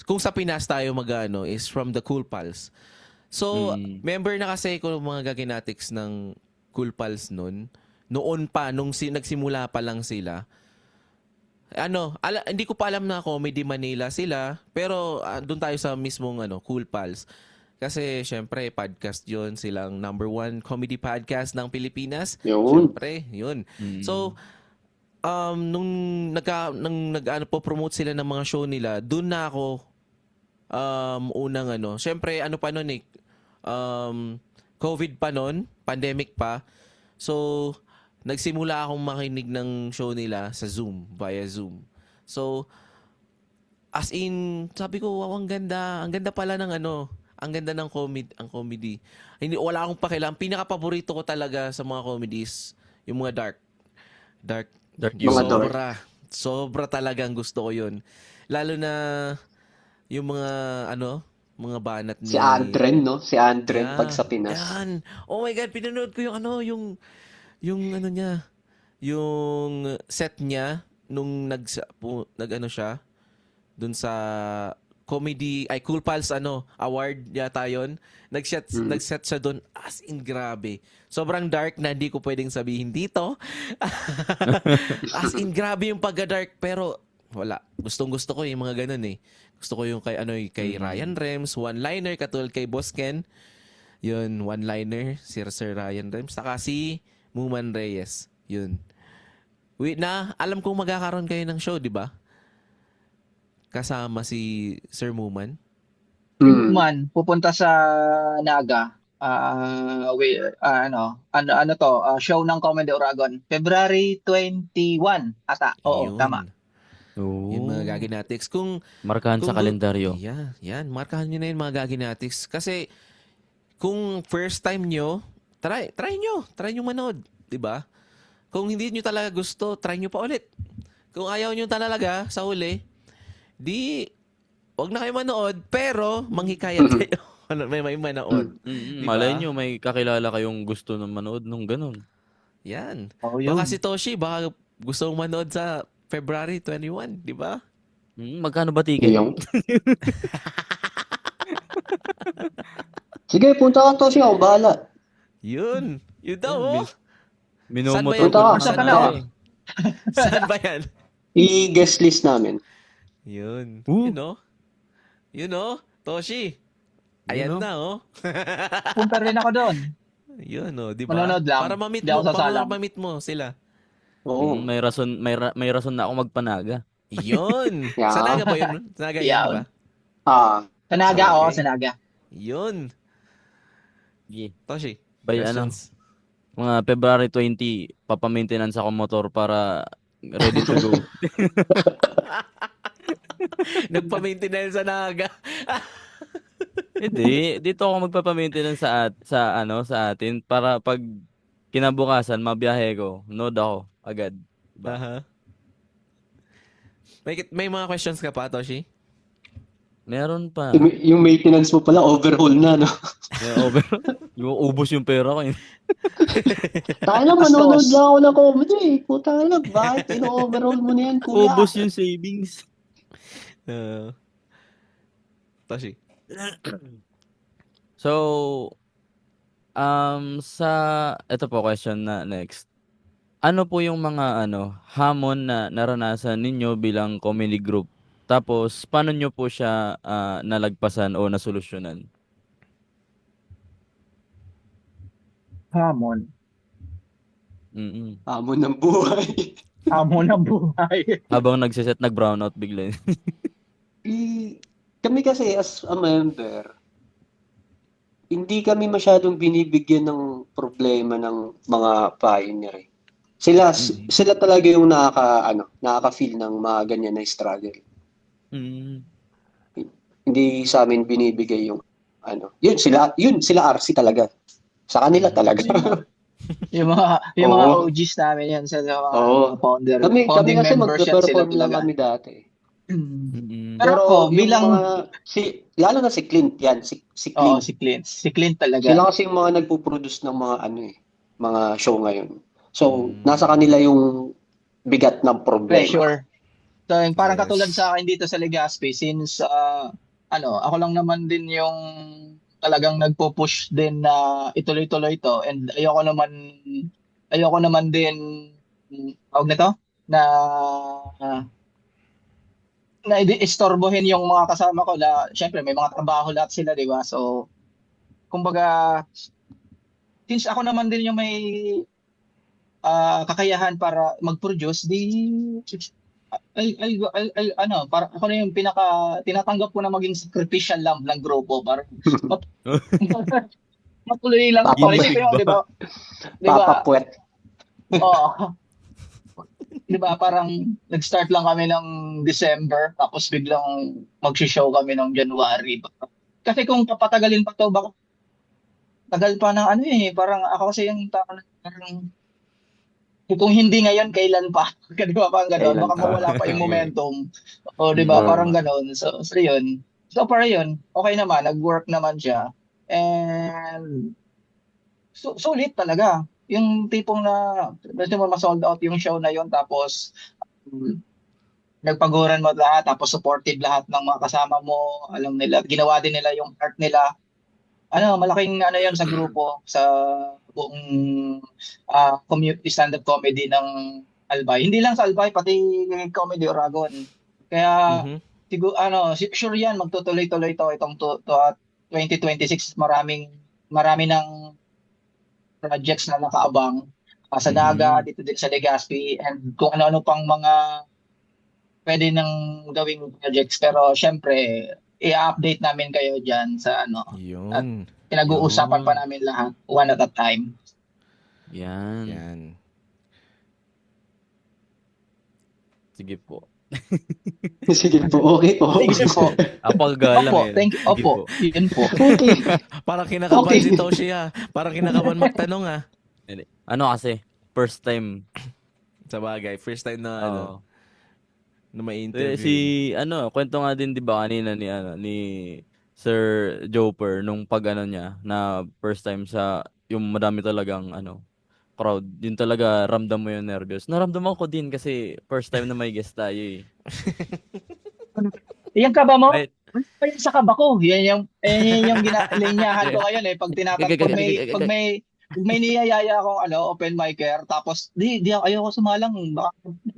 kung sa Pinas tayo is from the Cool Pals. So, member na kasi ko mga gaginatics ng Cool Pals noon pa, nung nagsimula pa lang sila. Hindi ko pa alam na Comedy Manila sila, pero doon tayo sa mismong Cool Pals. Kasi syempre podcast yun, silang number 1 comedy podcast ng Pilipinas. Yun. Syempre, yun. Mm. So, nung promote sila ng mga show nila, doon na ako unang syempre pa nun COVID pa nun, pandemic pa. So, nagsimula akong makinig ng show nila sa Zoom, via Zoom. So, as in, sabi ko, wow, ang ganda pala ng ang ganda ng comedy. Hindi, wala akong pakialam. Pinaka-paborito ko talaga sa mga comedies, yung mga dark Mga sobra. Sobra talagang gusto ko yun. Lalo na yung mga mga banat ni Si Andren, no? Si Andren Yeah, pag sa Pinas. Yan. Oh my God, pinanood ko yung niya, yung set niya nung siya dun sa comedy Cool Pals award yata yun. Nag-set siya dun, as in grabe. Sobrang dark na hindi ko pwedeng sabihin dito. As in grabe yung pagka-dark, pero wala. Gustong-gusto ko yung mga ganun eh. Gusto ko yung kay Ryan Rems, one-liner katulad kay Boss Ken. Yun, one-liner si Sir Ryan Rems, saka si Muman Reyes. Yun. Wait na, alam kong magkakaroon kayo ng show, di ba? Kasama si Sir Muman. Man, pupunta sa Naga. Show ng Comedy Oragon. February 21 ata. Oo, Yun. tama. Yung mga Gaginatics. Markahan sa kalendaryo. Yan. Markahan nyo na yung mga Gaginatics. Kasi, kung first time nyo, try nyo manood. Diba? Kung hindi nyo talaga gusto, try nyo pa ulit. Kung ayaw nyo talaga sa huli, wag na kayo manood, pero manghikayat kayo. may manood. Diba? Malay nyo, may kakilala kayong gusto na manood nung ganun. Yan. Oh, yun. Baka si Toshi, baka gusto mong manood sa February 21, di ba? Magkano ba ticket? Yung... Sige, punta ka to siya. Ako bahala. Yun daw, oh. Minomotor Saan ba yan? Saan ka na, oh? Saan ba yan? I-guest list namin. Yun. Ooh. Yun, oh. Toshi. Ayan Yun, oh. na, oh. Punta rin ako doon. Yun, oh. Di ba? Manonood lang. Para ma-meet Di ako mo, sasalang. sila. Oo. May rason na ako magpanaga. Yun. Yeah. Sa Naga ba yun? Sa Naga yun, Yeah. di ba? Sa Naga, Okay. sa Naga. Yun. Yeah. Toshi. By questions? mga February 20, papamaintenance ako motor para ready to go. Nagpa-maintenance sa Naga. Hindi, dito ako magpapamaintenance sa atin para pag kinabukasan mabiyahe ko, nod ako agad. Diba? Aha. May mga questions ka pa, Toshi? Meron pa. Yung maintenance mo pala, overhaul na, no? Yung ubos yung pera ko. Tayo lang, manonood lang ako ng comedy. Puta lang, bakit ino-overhaul mo na yan, kuya? Ubos yung savings. Toshi. So, ito po question na next. Ano po yung mga hamon na naranasan ninyo bilang comedy group? Tapos, paano nyo po siya nalagpasan o nasolusyonan? Hamon. Hamon ng buhay. Hamon ng buhay. Habang nag-brownout bigla. Kami kasi as a member, hindi kami masyadong binibigyan ng problema ng mga pioneer. Sila talaga yung nakaka-feel ng mga ganyan na struggle. Hindi sa amin binibigay yung yun sila RC talaga. Sa kanila talaga. yung mga OGs namin yan sa mga founder. Kami founding kasi members yan sila magpe-perform lang talaga. kami dati. Pero ako, yung bilang... lalo na si Clint yan, si Oo, Clint. si Clint. Si Clint talaga. Sila kasi yung mga nagpo-produce ng mga mga show ngayon. So, nasa kanila yung bigat ng problema. Pressure. So, yung parang Yes. katulad sa akin dito sa Legazpi, since ako lang naman din yung talagang nagpo-push din na ituloy-tuloy to, and ayoko naman din tawag nito na istorbohin yung mga kasama ko. Syempre may mga trabaho lahat sila, di ba? So kumbaga, since ako naman din yung may kakayahan para mag-produce, ano, para ako na yung tinatanggap ko na maging sacrificial lamb ng grupo para matuloy lang ako. Papa- Isipin mo, di ba? Di ba? Papapuwet. Oo. Di ba, parang nag-start lang kami ng December, tapos biglang mag-show kami ng January. Kasi kung papatagalin pa to, baka tagal pa ng ano parang ako kasi yung parang kung hindi ngayon, kailan pa? Di ba, parang gano'n, Kailan baka pa? mawala pa yung momentum. O, di ba, Mm. parang gano'n. So yun. So, para yun, okay naman, nag-work naman siya. And, sulit talaga. Yung tipong na, medyo mo ma-sold out yung show na yun, tapos, nagpaguran mo lahat, tapos supportive lahat ng mga kasama mo, alam nila, ginawa din nila yung art nila. Ano, malaking ano yun sa grupo, sa buong stand-up comedy ng Albay. Hindi lang sa Albay, pati Comedy Oragon. Kaya, Mhm. siguro, sure yan, magtutuloy-tuloy itong 2026. Marami ng projects na nakaabang sa Naga, dito sa Legazpi, and kung ano-ano pang mga pwede nang gawing projects. Pero syempre, i-update namin kayo dyan sa Yun. pinag-uusapan Yun. pa namin lahat, one at a time. Yan. Yan. Sige po. Sige po, okay po. Sige po. Apal galang Opo, eh. thank you. Sige Opo, po. yun po. Okay. Parang kinakabahan Okay. si Toshi Parang kinakabahan magtanong Hindi. Ano kasi, first time. Sa bagay, first time na Oo. na may interview. Kwento nga din 'di ba kanina ni Sir Joper nung niya na first time sa yung madami talagang crowd. Din talaga ramdam mo yung nervyos. Naramdaman ko din kasi first time na may guest tayo eh. Yung kaba mo, Right. pa yun sa kaba ko. Yan yung linyahan ko ngayon pag pag may niyayaya akong open micer, tapos di ayoko sumalang,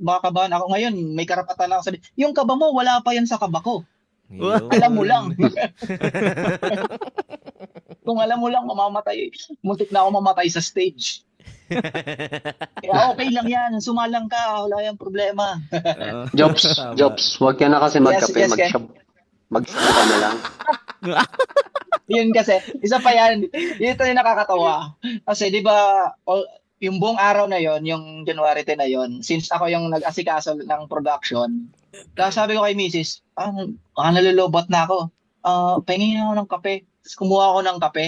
baka kabahan ako ngayon, may karapatan lang sabi. Yung kaba mo, wala pa yan sa kaba ko. Yun. Alam mo lang. Kung alam mo lang, mamamatay. Muntik na ako mamatay sa stage. Kaya okay lang yan, sumalang ka, wala yung problema. Jobs, Tama. Jobs, huwag ka na kasi magkape, Yes, Ken. mag-shop ka na lang. Yun kasi, isa pa yan, dito yung nakakatawa. Kasi di ba, yung buong araw na yon, yung January 10 na yon, since ako yung nag-asikaso ng production, sabi ko kay Mrs., nalulobot na ako. Pahingin ako ng kape. Tapos kumuha ako ng kape.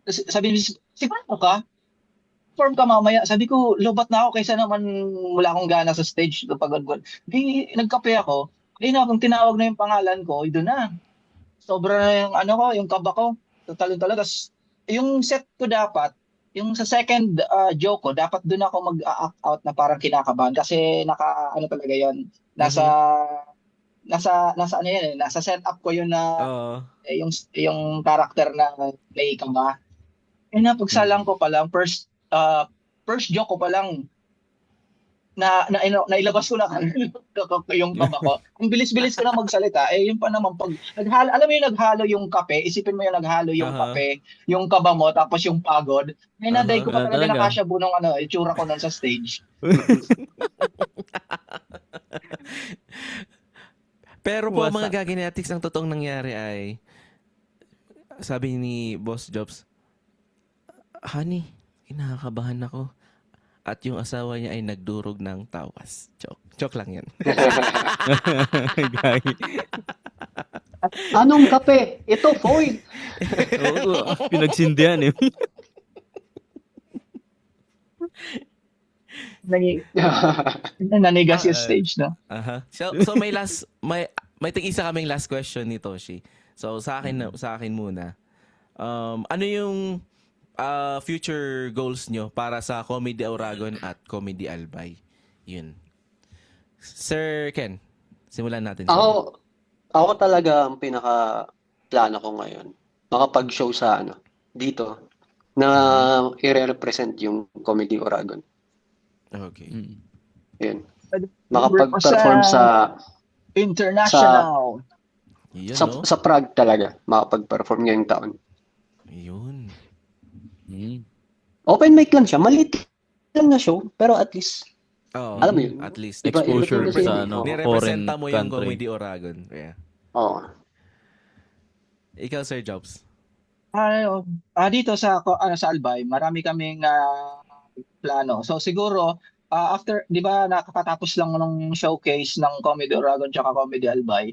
Tapos sabi ni Mrs., siguro ka? Form ka mamaya. Sabi ko, lobat na ako kaysa naman wala akong gana sa stage. Pagod. Di, nagkape ako. Kaya kung tinawag na yung pangalan ko, doon na. Sobra na yung yung kaba ko. Talo-talo. Tapos, yung set ko dapat, yung sa second joke ko, dapat doon ako mag-act out na parang kinakabahan. Kasi talaga yon. Nasa setup ko yun na Oo. yung character na play kaba. Napagsalang ko pa lang, first joke ko pa lang, nailabas ko na yung kaba ko. Ang bilis-bilis ko na magsalita, yun pa naman pag naghalo, alam mo yung naghalo yung kape, isipin mo yung naghalo yung kape, yung kaba mo, tapos yung pagod. Naday ko pa talaga talaga. nakasya bunong itsura ko nun sa stage. Pero po, ang mga Wasak. gaginetics ng totoong nangyari ay, sabi ni Boss Jobs, honey, kinakabahan ako. At yung asawa niya ay nagdurog ng tawas. Joke lang yan. Gagi. Anong kape? Ito, foil. Oo, pinagsindihan eh. Nanigas yung stage, no? Aha. So may tig-isa kaming last question ni Toshi. So sa akin muna. Ano yung future goals nyo para sa Comedy Oragon at Comedy Albay? Yun. Sir Ken, simulan natin. Ako talaga ang pinaka-plano ko ngayon. Makapag-show sa dito na i-represent yung Comedy Oragon. Okay. Yun. Makapag-perform sa International. Yun, no? Prague talaga. Makapag-perform ngayong taon. Yun. Mm. Open mic lang siya. Maliit lang na show. Pero at least, Oo. alam mo yun. At least. Diba, Exposure iba-iba sa yun. ano, Oo. Nirepresenta foreign mo yung country. Comedy Oragon. Yeah. Oo. Ikaw, Sir Jobs. Dito sa Albay, marami kaming plano. So siguro after 'di ba nakakatapos lang ng showcase ng Comedy Oragon tsaka Comedy Albay.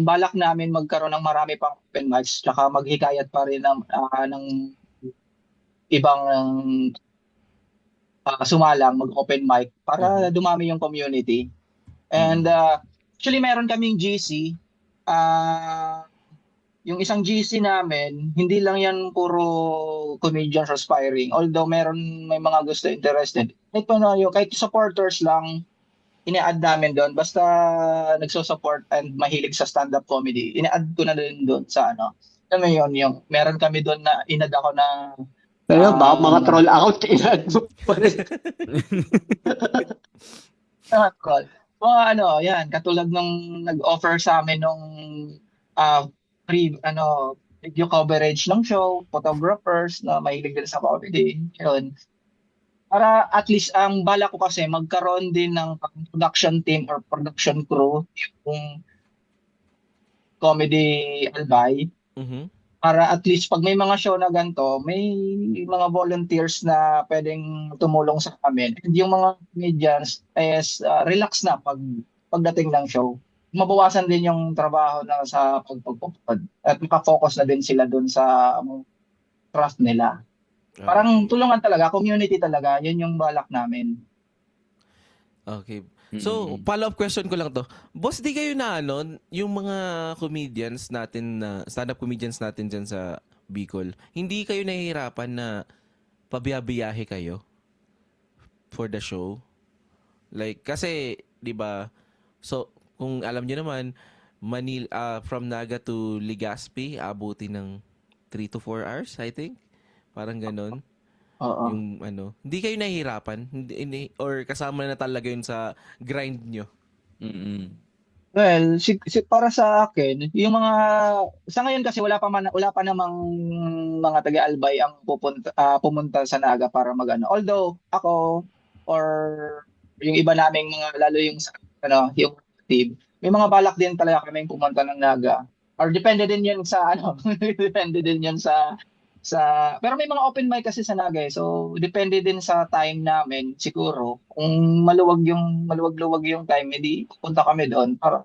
Balak namin magkaroon ng marami pang open mics tsaka maghikayat pa rin ng ibang sumalang mag-open mic para dumami yung community. And actually meron kaming GC. Yung isang GC namin, hindi lang yan puro comedians aspiring. Although may mga gusto interested. Kahit supporters lang, ina-add namin doon. Basta nagso-support and mahilig sa stand-up comedy, ina-add ko na din doon sa ano. Alam mo yun, meron kami doon na in-add ako na Pero baka mga troll account, inad mo pa rin. call. Yan, katulad nung nag-offer sa amin nung free video coverage ng show, photographers na mahilig din sa comedy. Yun. Para at least ang bala ko kasi magkaroon din ng production team or production crew yung Comedy Albay. Mhm. Para at least pag may mga show na ganito, may mga volunteers na pwedeng tumulong sa amin. And yung mga comedians is relax na pagdating ng show. Mabawasan din yung trabaho na sa pagpupod at makafocus na din sila dun sa craft nila. Parang tulungan talaga, community talaga, yun yung balak namin. Okay. So, follow-up question ko lang to. Boss, di kayo na yung mga comedians natin, stand-up comedians natin dyan sa Bicol, hindi kayo nahihirapan na pabiyabiyahe kayo for the show? Like, kasi, di ba, so, kung alam niyo naman, from Naga to Legazpi, abuti ng 3 to 4 hours, I think. Parang ganon. Oo. Yung hindi kayo nahihirapan? Or kasama na talaga yun sa grind nyo? Well, para sa akin, yung mga sa ngayon kasi wala pa namang mga taga-Albay ang pumunta sa Naga para magano. Although ako or yung iba naming mga lalo yung yung team, may mga balak din talaga kaming pumunta ng Naga. Or depende din 'yun sa depende din 'yun sa pero may mga open mic kasi sa Naga eh. So depende din sa time namin siguro. Kung maluwag-luwag yung time, edi pupunta kami doon para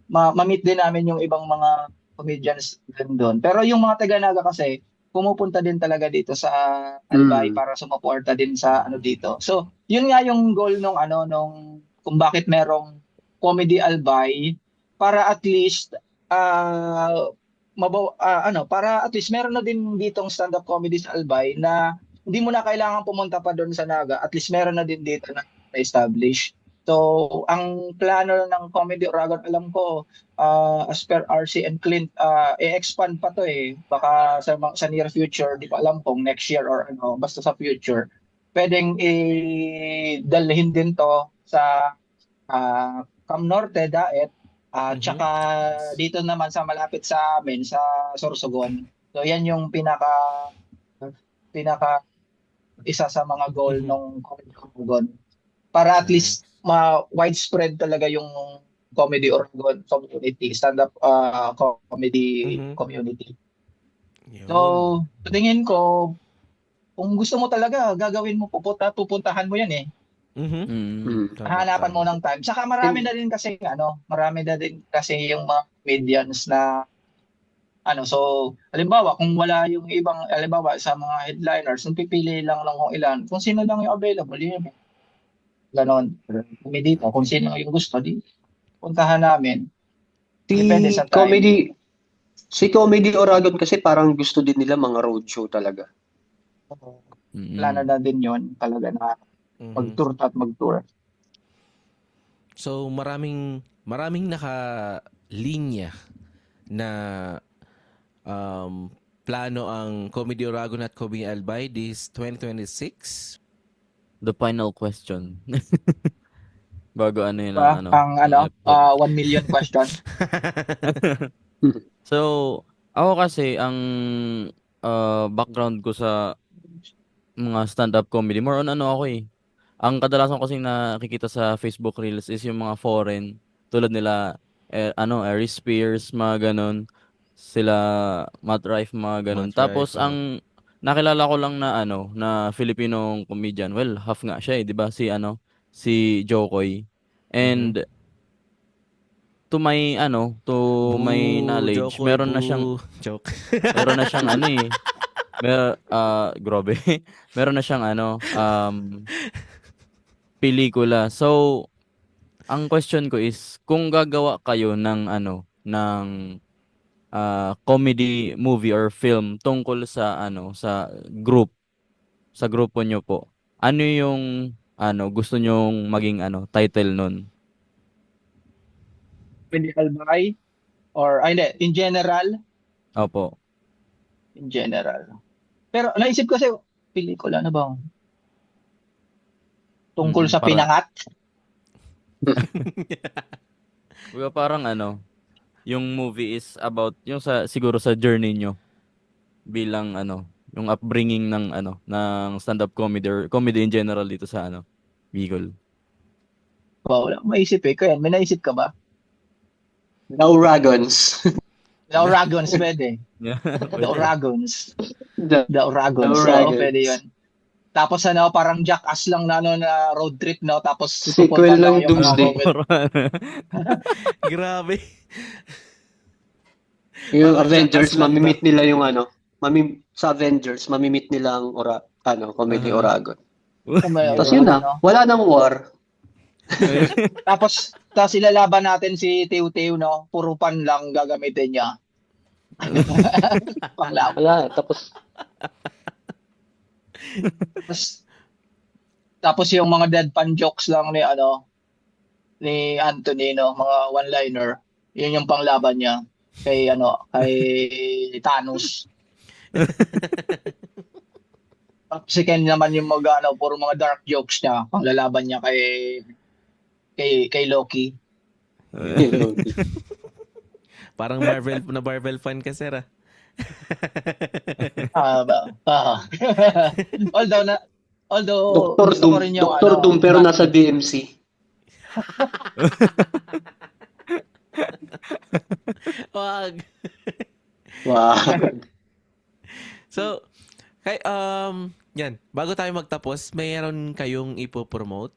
ma-meet din namin yung ibang mga comedians din doon. Pero yung mga taga Naga kasi pumupunta din talaga dito sa Albay para sumuporta din sa dito. So yun nga yung goal nung kung bakit merong Comedy Albay para at least para at least meron na din ditong stand-up comedy sa Albay na hindi mo na kailangan pumunta pa doon sa Naga. At least meron na din dito na establish. So, ang plano ng Comedy Oragon, alam ko, as per RC and Clint, i-expand pa to eh. Baka sa near future, di ko alam kung next year or basta sa future. Pwedeng i-dalhin din to sa Cam Norte, Daet, tsaka dito naman sa malapit sa amin sa Sorsogon. So yan yung pinaka isa sa mga goal ng Comedy Oragon. Para at least widespread talaga yung Comedy Oragon community, stand-up comedy community. Yun. So, tingin ko, kung gusto mo talaga, gagawin mo, pupuntahan mo yan eh. Hahanapan mo ng time. Saka marami na din kasi yung mga comedians na so halimbawa kung wala yung ibang sa mga headliners, pipili lang kung ilan, kung sino lang yung available yun. Ganon. Kami dito, kung sino yung gusto, di puntahan namin. Depende sa time. Si Comedy Oragon kasi parang gusto din nila mga roadshow talaga. Plano na din yun talaga na mag-tour at mag-tour. So maraming nakalinya na plano ang Comedy Oragon at Comedy Albay this 2026. The final question. Bago yun Ang 1 million question. So, ako kasi background ko sa mga stand-up comedy, more on ano ako eh. Ang kadalasan ko kasing nakikita sa Facebook Reels is yung mga foreign, tulad nila, Aries Spears, mga ganon. Sila, Matt Rife, mga ganon. Matt Tapos, Rife, ang nakilala ko lang na, na Filipinong comedian, well, half nga siya eh, di ba? Si Jokoy. And, to my, knowledge, Jokoy, joke. meron na siyang grabe. Meron na siyang pelikula. So, ang question ko is, kung gagawa kayo ng comedy movie or film tungkol sa sa grupo nyo po, ano yung gusto nyong maging title nun? Comedy Albay or hindi, in general, Opo. Pero naisip ko kasi pelikula na ba? Tungkol sa Para- pinangat. Diba parang yung movie is about yung siguro sa journey nyo bilang yung upbringing ng ng stand-up comedy or comedy in general dito sa Bicol. Wow, wala akong maisip eh. Kaya may naisip ka ba? The Oragons. The Oragons, pwede. Yeah. The Oragons. The The Oragons. The So, Oragons. pwede yun. Tapos parang jackass lang na road trip, no? Tapos Sequel ng yung mga Doomsday. moment. Grabe. Yung Parang Avengers, jackass lang mamimit nila yung sa Avengers, mamimit nila ang Comedy Oragon. Tapos yun na, wala nang war. Tapos ilalaban natin si Teo, no? Puro pan lang gagamitin niya. Panglaban. Wala, tapos Tapos yung mga deadpan jokes lang ni Anthony, no, mga one-liner. Yun yung panglaban niya kay kay Thanos. Tapos si Ken naman yung puro mga dark jokes niya, panglalaban niya kay Loki. Parang Marvel fan ka, sir. Although Dr. gusto Doom, ko rin yung Dr. Doom pero nasa DMC. Wag. Wow. So, yan. Bago tayo magtapos, mayroon kayong ipo-promote.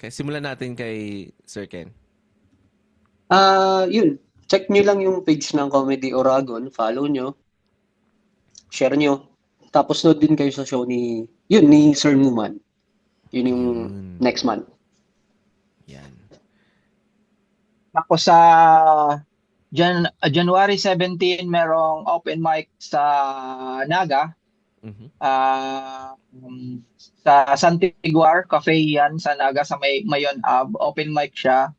Simulan natin kay Sir Ken. Yun. Check nyo lang yung page ng Comedy Oragon. Follow nyo. Share nyo. Tapos nood din kayo sa show ni Sir Numan. Yun yung next month. Yan. Tapos sa January 17 merong open mic sa Naga. Mhm. Sa Santiguar Cafe yan sa Naga sa Mayon Ave. Open mic siya.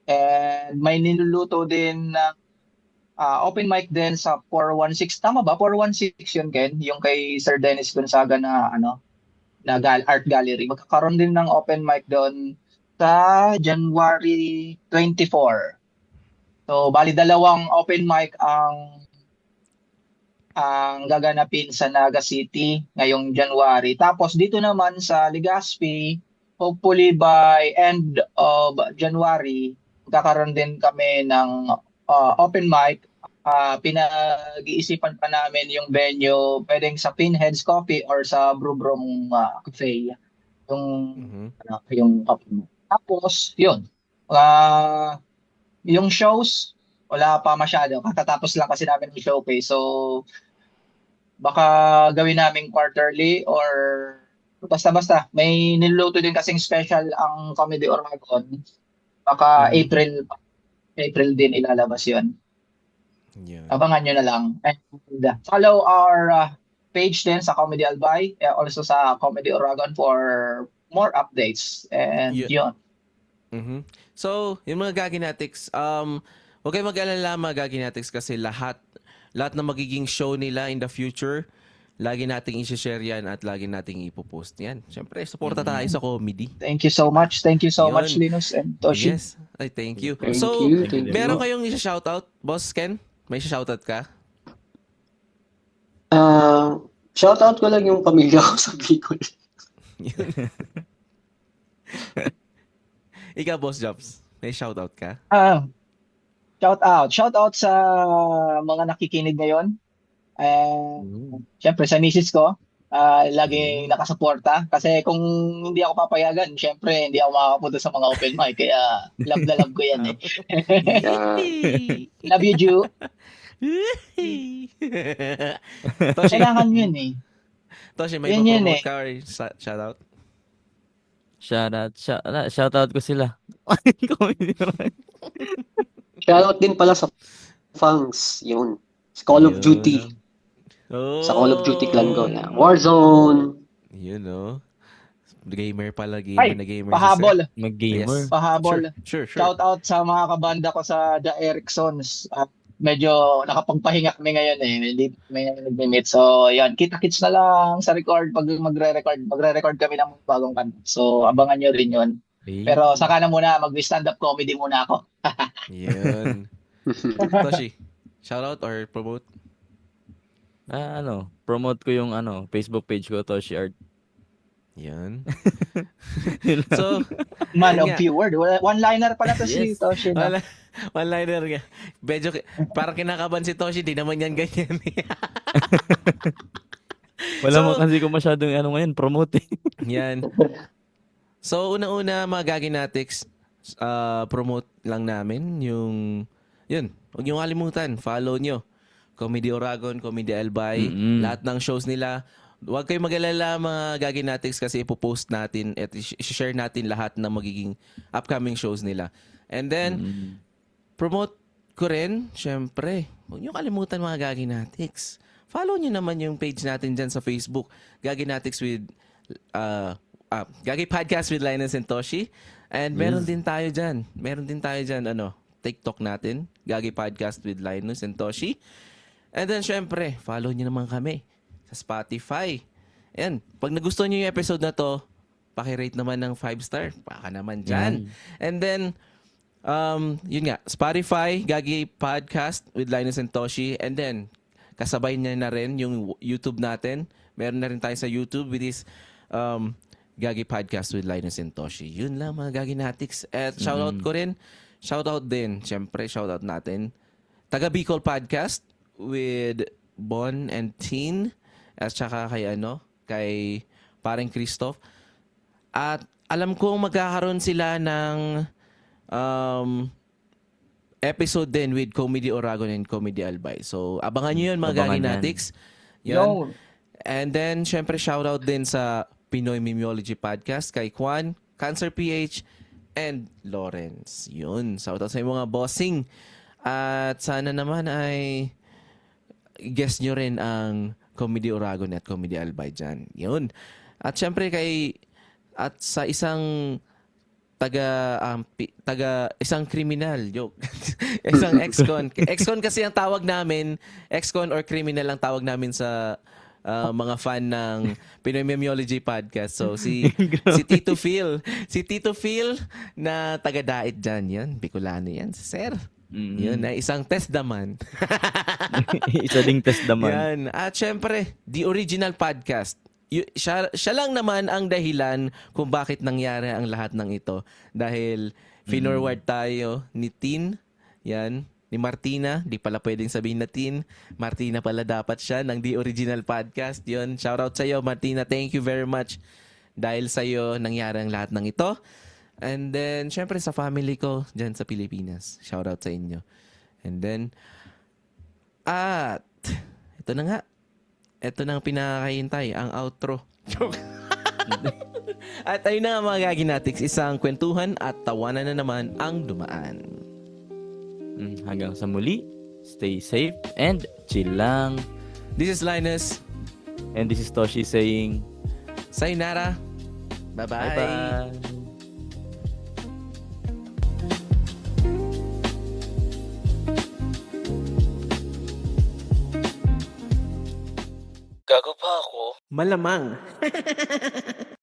And may niluluto din na open mic din sa 416. Tama ba? 416 yun, Ken? Yung kay Sir Dennis Gonzaga na art gallery. Magkakaroon din ng open mic doon sa January 24. So, bali dalawang open mic ang gaganapin sa Naga City ngayong January. Tapos dito naman sa Legazpi, hopefully by end of January, kakaroon din kami ng open mic. Pinag-iisipan pa namin yung venue, pwedeng sa Pinheads Coffee or sa Brubrom Cafe. Yung open mic. Tapos, yun. Yung shows, wala pa masyado. Katatapos lang kasi namin yung showcase. So, baka gawin namin quarterly or basta-basta. May niluluto din kasing special ang Comedy Oragon. Baka April din ilalabas yun. Yan. Abangan nyo na lang. And follow our page din sa Comedy Albay, also sa Comedy Oragon for more updates. And yun. Mhm. So, yung mga Gaginatics, huwag kayo mag-alala mga Gaginatics kasi lahat na magiging show nila in the future, lagi nating i-share yan at lagi nating ipopost yan. Siyempre, supporta tayo sa comedy. Thank you so much. Thank you so Yun. much, Linus and Toshi. Yes. Ay, thank you. Thank So, you. Thank you. meron kayong i-shoutout, Boss Ken? May i-shoutout ka? Shoutout ko lang yung pamilya ko sa Bicol. Ikaw, Boss Jobs, may shoutout ka? Shout out sa mga nakikinig ngayon. Syempre sa misis ko, lagi nakasuporta kasi kung hindi ako papayagan, syempre hindi ako makakapunta sa mga open mic kaya love na love ko yan eh. Love you, Ju. Toshi, Kailangan yun eh. Toshi, may Yun yun promote eh. ka or shoutout? Shoutout ko sila. Comedy Oragon. Shoutout din pala sa Fangs, yun. Sa Call of Yun. Duty. Oh. Sa Call of Duty clan ko na Warzone. Yun, no? Gamer pala, gamer Ay, na gamer. pahabol. Mag-gamer. Yes. Pahabol. Sure. Shout out sa mga kabanda ko sa The Ericksons. Medyo nakapagpahinga kami ngayon eh. Hindi may nag-meet. So, yan. Kita-kits na lang sa record pag magre-record. Magre-record kami ng bagong kanta. So, abangan nyo rin yun. Pero saka na muna, mag-stand-up comedy muna ako. Yun. Toshi, shoutout or promote? Promote ko yung Facebook page ko, Toshi Art. Yan. Yun lang. So, Man Yun of nga. few word. One-liner pala to si Yes. Toshi. No? one-liner nga. Medyo, parang kinakaban si Toshi, di naman yan ganyan. Wala So- mo kasi ko masyadong ngayon, promote eh. Yan. So, unang-una, mga Gaginatics, promote lang namin yung, yun, huwag niyo kalimutan, follow nyo. Comedy Oragon, Comedy Albay, Mm-mm. lahat ng shows nila. Huwag kayong mag-alala mga Gaginatics kasi ipopost natin at i-share natin lahat ng magiging upcoming shows nila. And then, promote ko rin, syempre, huwag niyo kalimutan mga Gaginatics. Follow niyo naman yung page natin dyan sa Facebook, Gaginatics with, Gagi Podcast with Linus and Toshi. And meron din tayo dyan, TikTok natin, Gagi Podcast with Linus and Toshi. And then, syempre, follow niyo naman kami sa Spotify. Ayan, pag nagustuhan niyo yung episode na to, pakirate naman ng 5-star. Baka naman dyan. And then, yun nga, Spotify, Gagi Podcast with Linus and Toshi. And then, kasabay niya na rin yung YouTube natin. Meron na rin tayo sa YouTube with this Gagi Podcast with Linus and Toshi. Yun lang mga Gaginatics. At shoutout ko rin. Shoutout din. Siyempre, shoutout natin. Taga Bicol Podcast with Bon and Teen. At saka kay pareng Christoph. At alam ko magkakaroon sila ng episode din with Comedy Oragon and Comedy Albay. So, abangan nyo yun mga Abangan Gaginatics. Yo. And then, syempre, shoutout din sa Pinoy Mimiology Podcast kay Juan, Cancer PH, and Lawrence. Yun. Shoutout sa mga bossing. At sana naman ay guest nyo rin ang Comedy Oragon at Comedy Albay dyan. Yun. At syempre at sa isang isang criminal, joke. Isang ex-con. Ex-con kasi ang tawag namin, ex-con or criminal ang tawag namin sa mga fan ng Pinoy Memiology Podcast. So si Tito Phil na taga-dait diyan, 'yan, Bicolano 'yan, sir. Yun na isang test naman. Isa ding test naman. Yan. At syempre, the original podcast. Siya lang naman ang dahilan kung bakit nangyari ang lahat ng ito. Dahil finorward tayo ni Tin, yan, ni Martina. Di pala pwedeng sabihin na Tin. Martina pala dapat siya ng The Original Podcast. Yun, shoutout sa'yo, Martina. Thank you very much. Dahil sa'yo nangyari ang lahat ng ito. And then, syempre sa family ko dyan sa Pilipinas. Shoutout sa inyo. And then, at ito na nga. Ito na ang pinakahintay, ang outro. Joke. At ayun na nga mga Gaginatics, isang kwentuhan at tawanan na naman ang dumaan. Hanggang sa muli, stay safe and chill lang. This is Linus. And this is Toshi saying, Sayonara. Bye-bye. bye-bye. Gago pa ako. Malamang.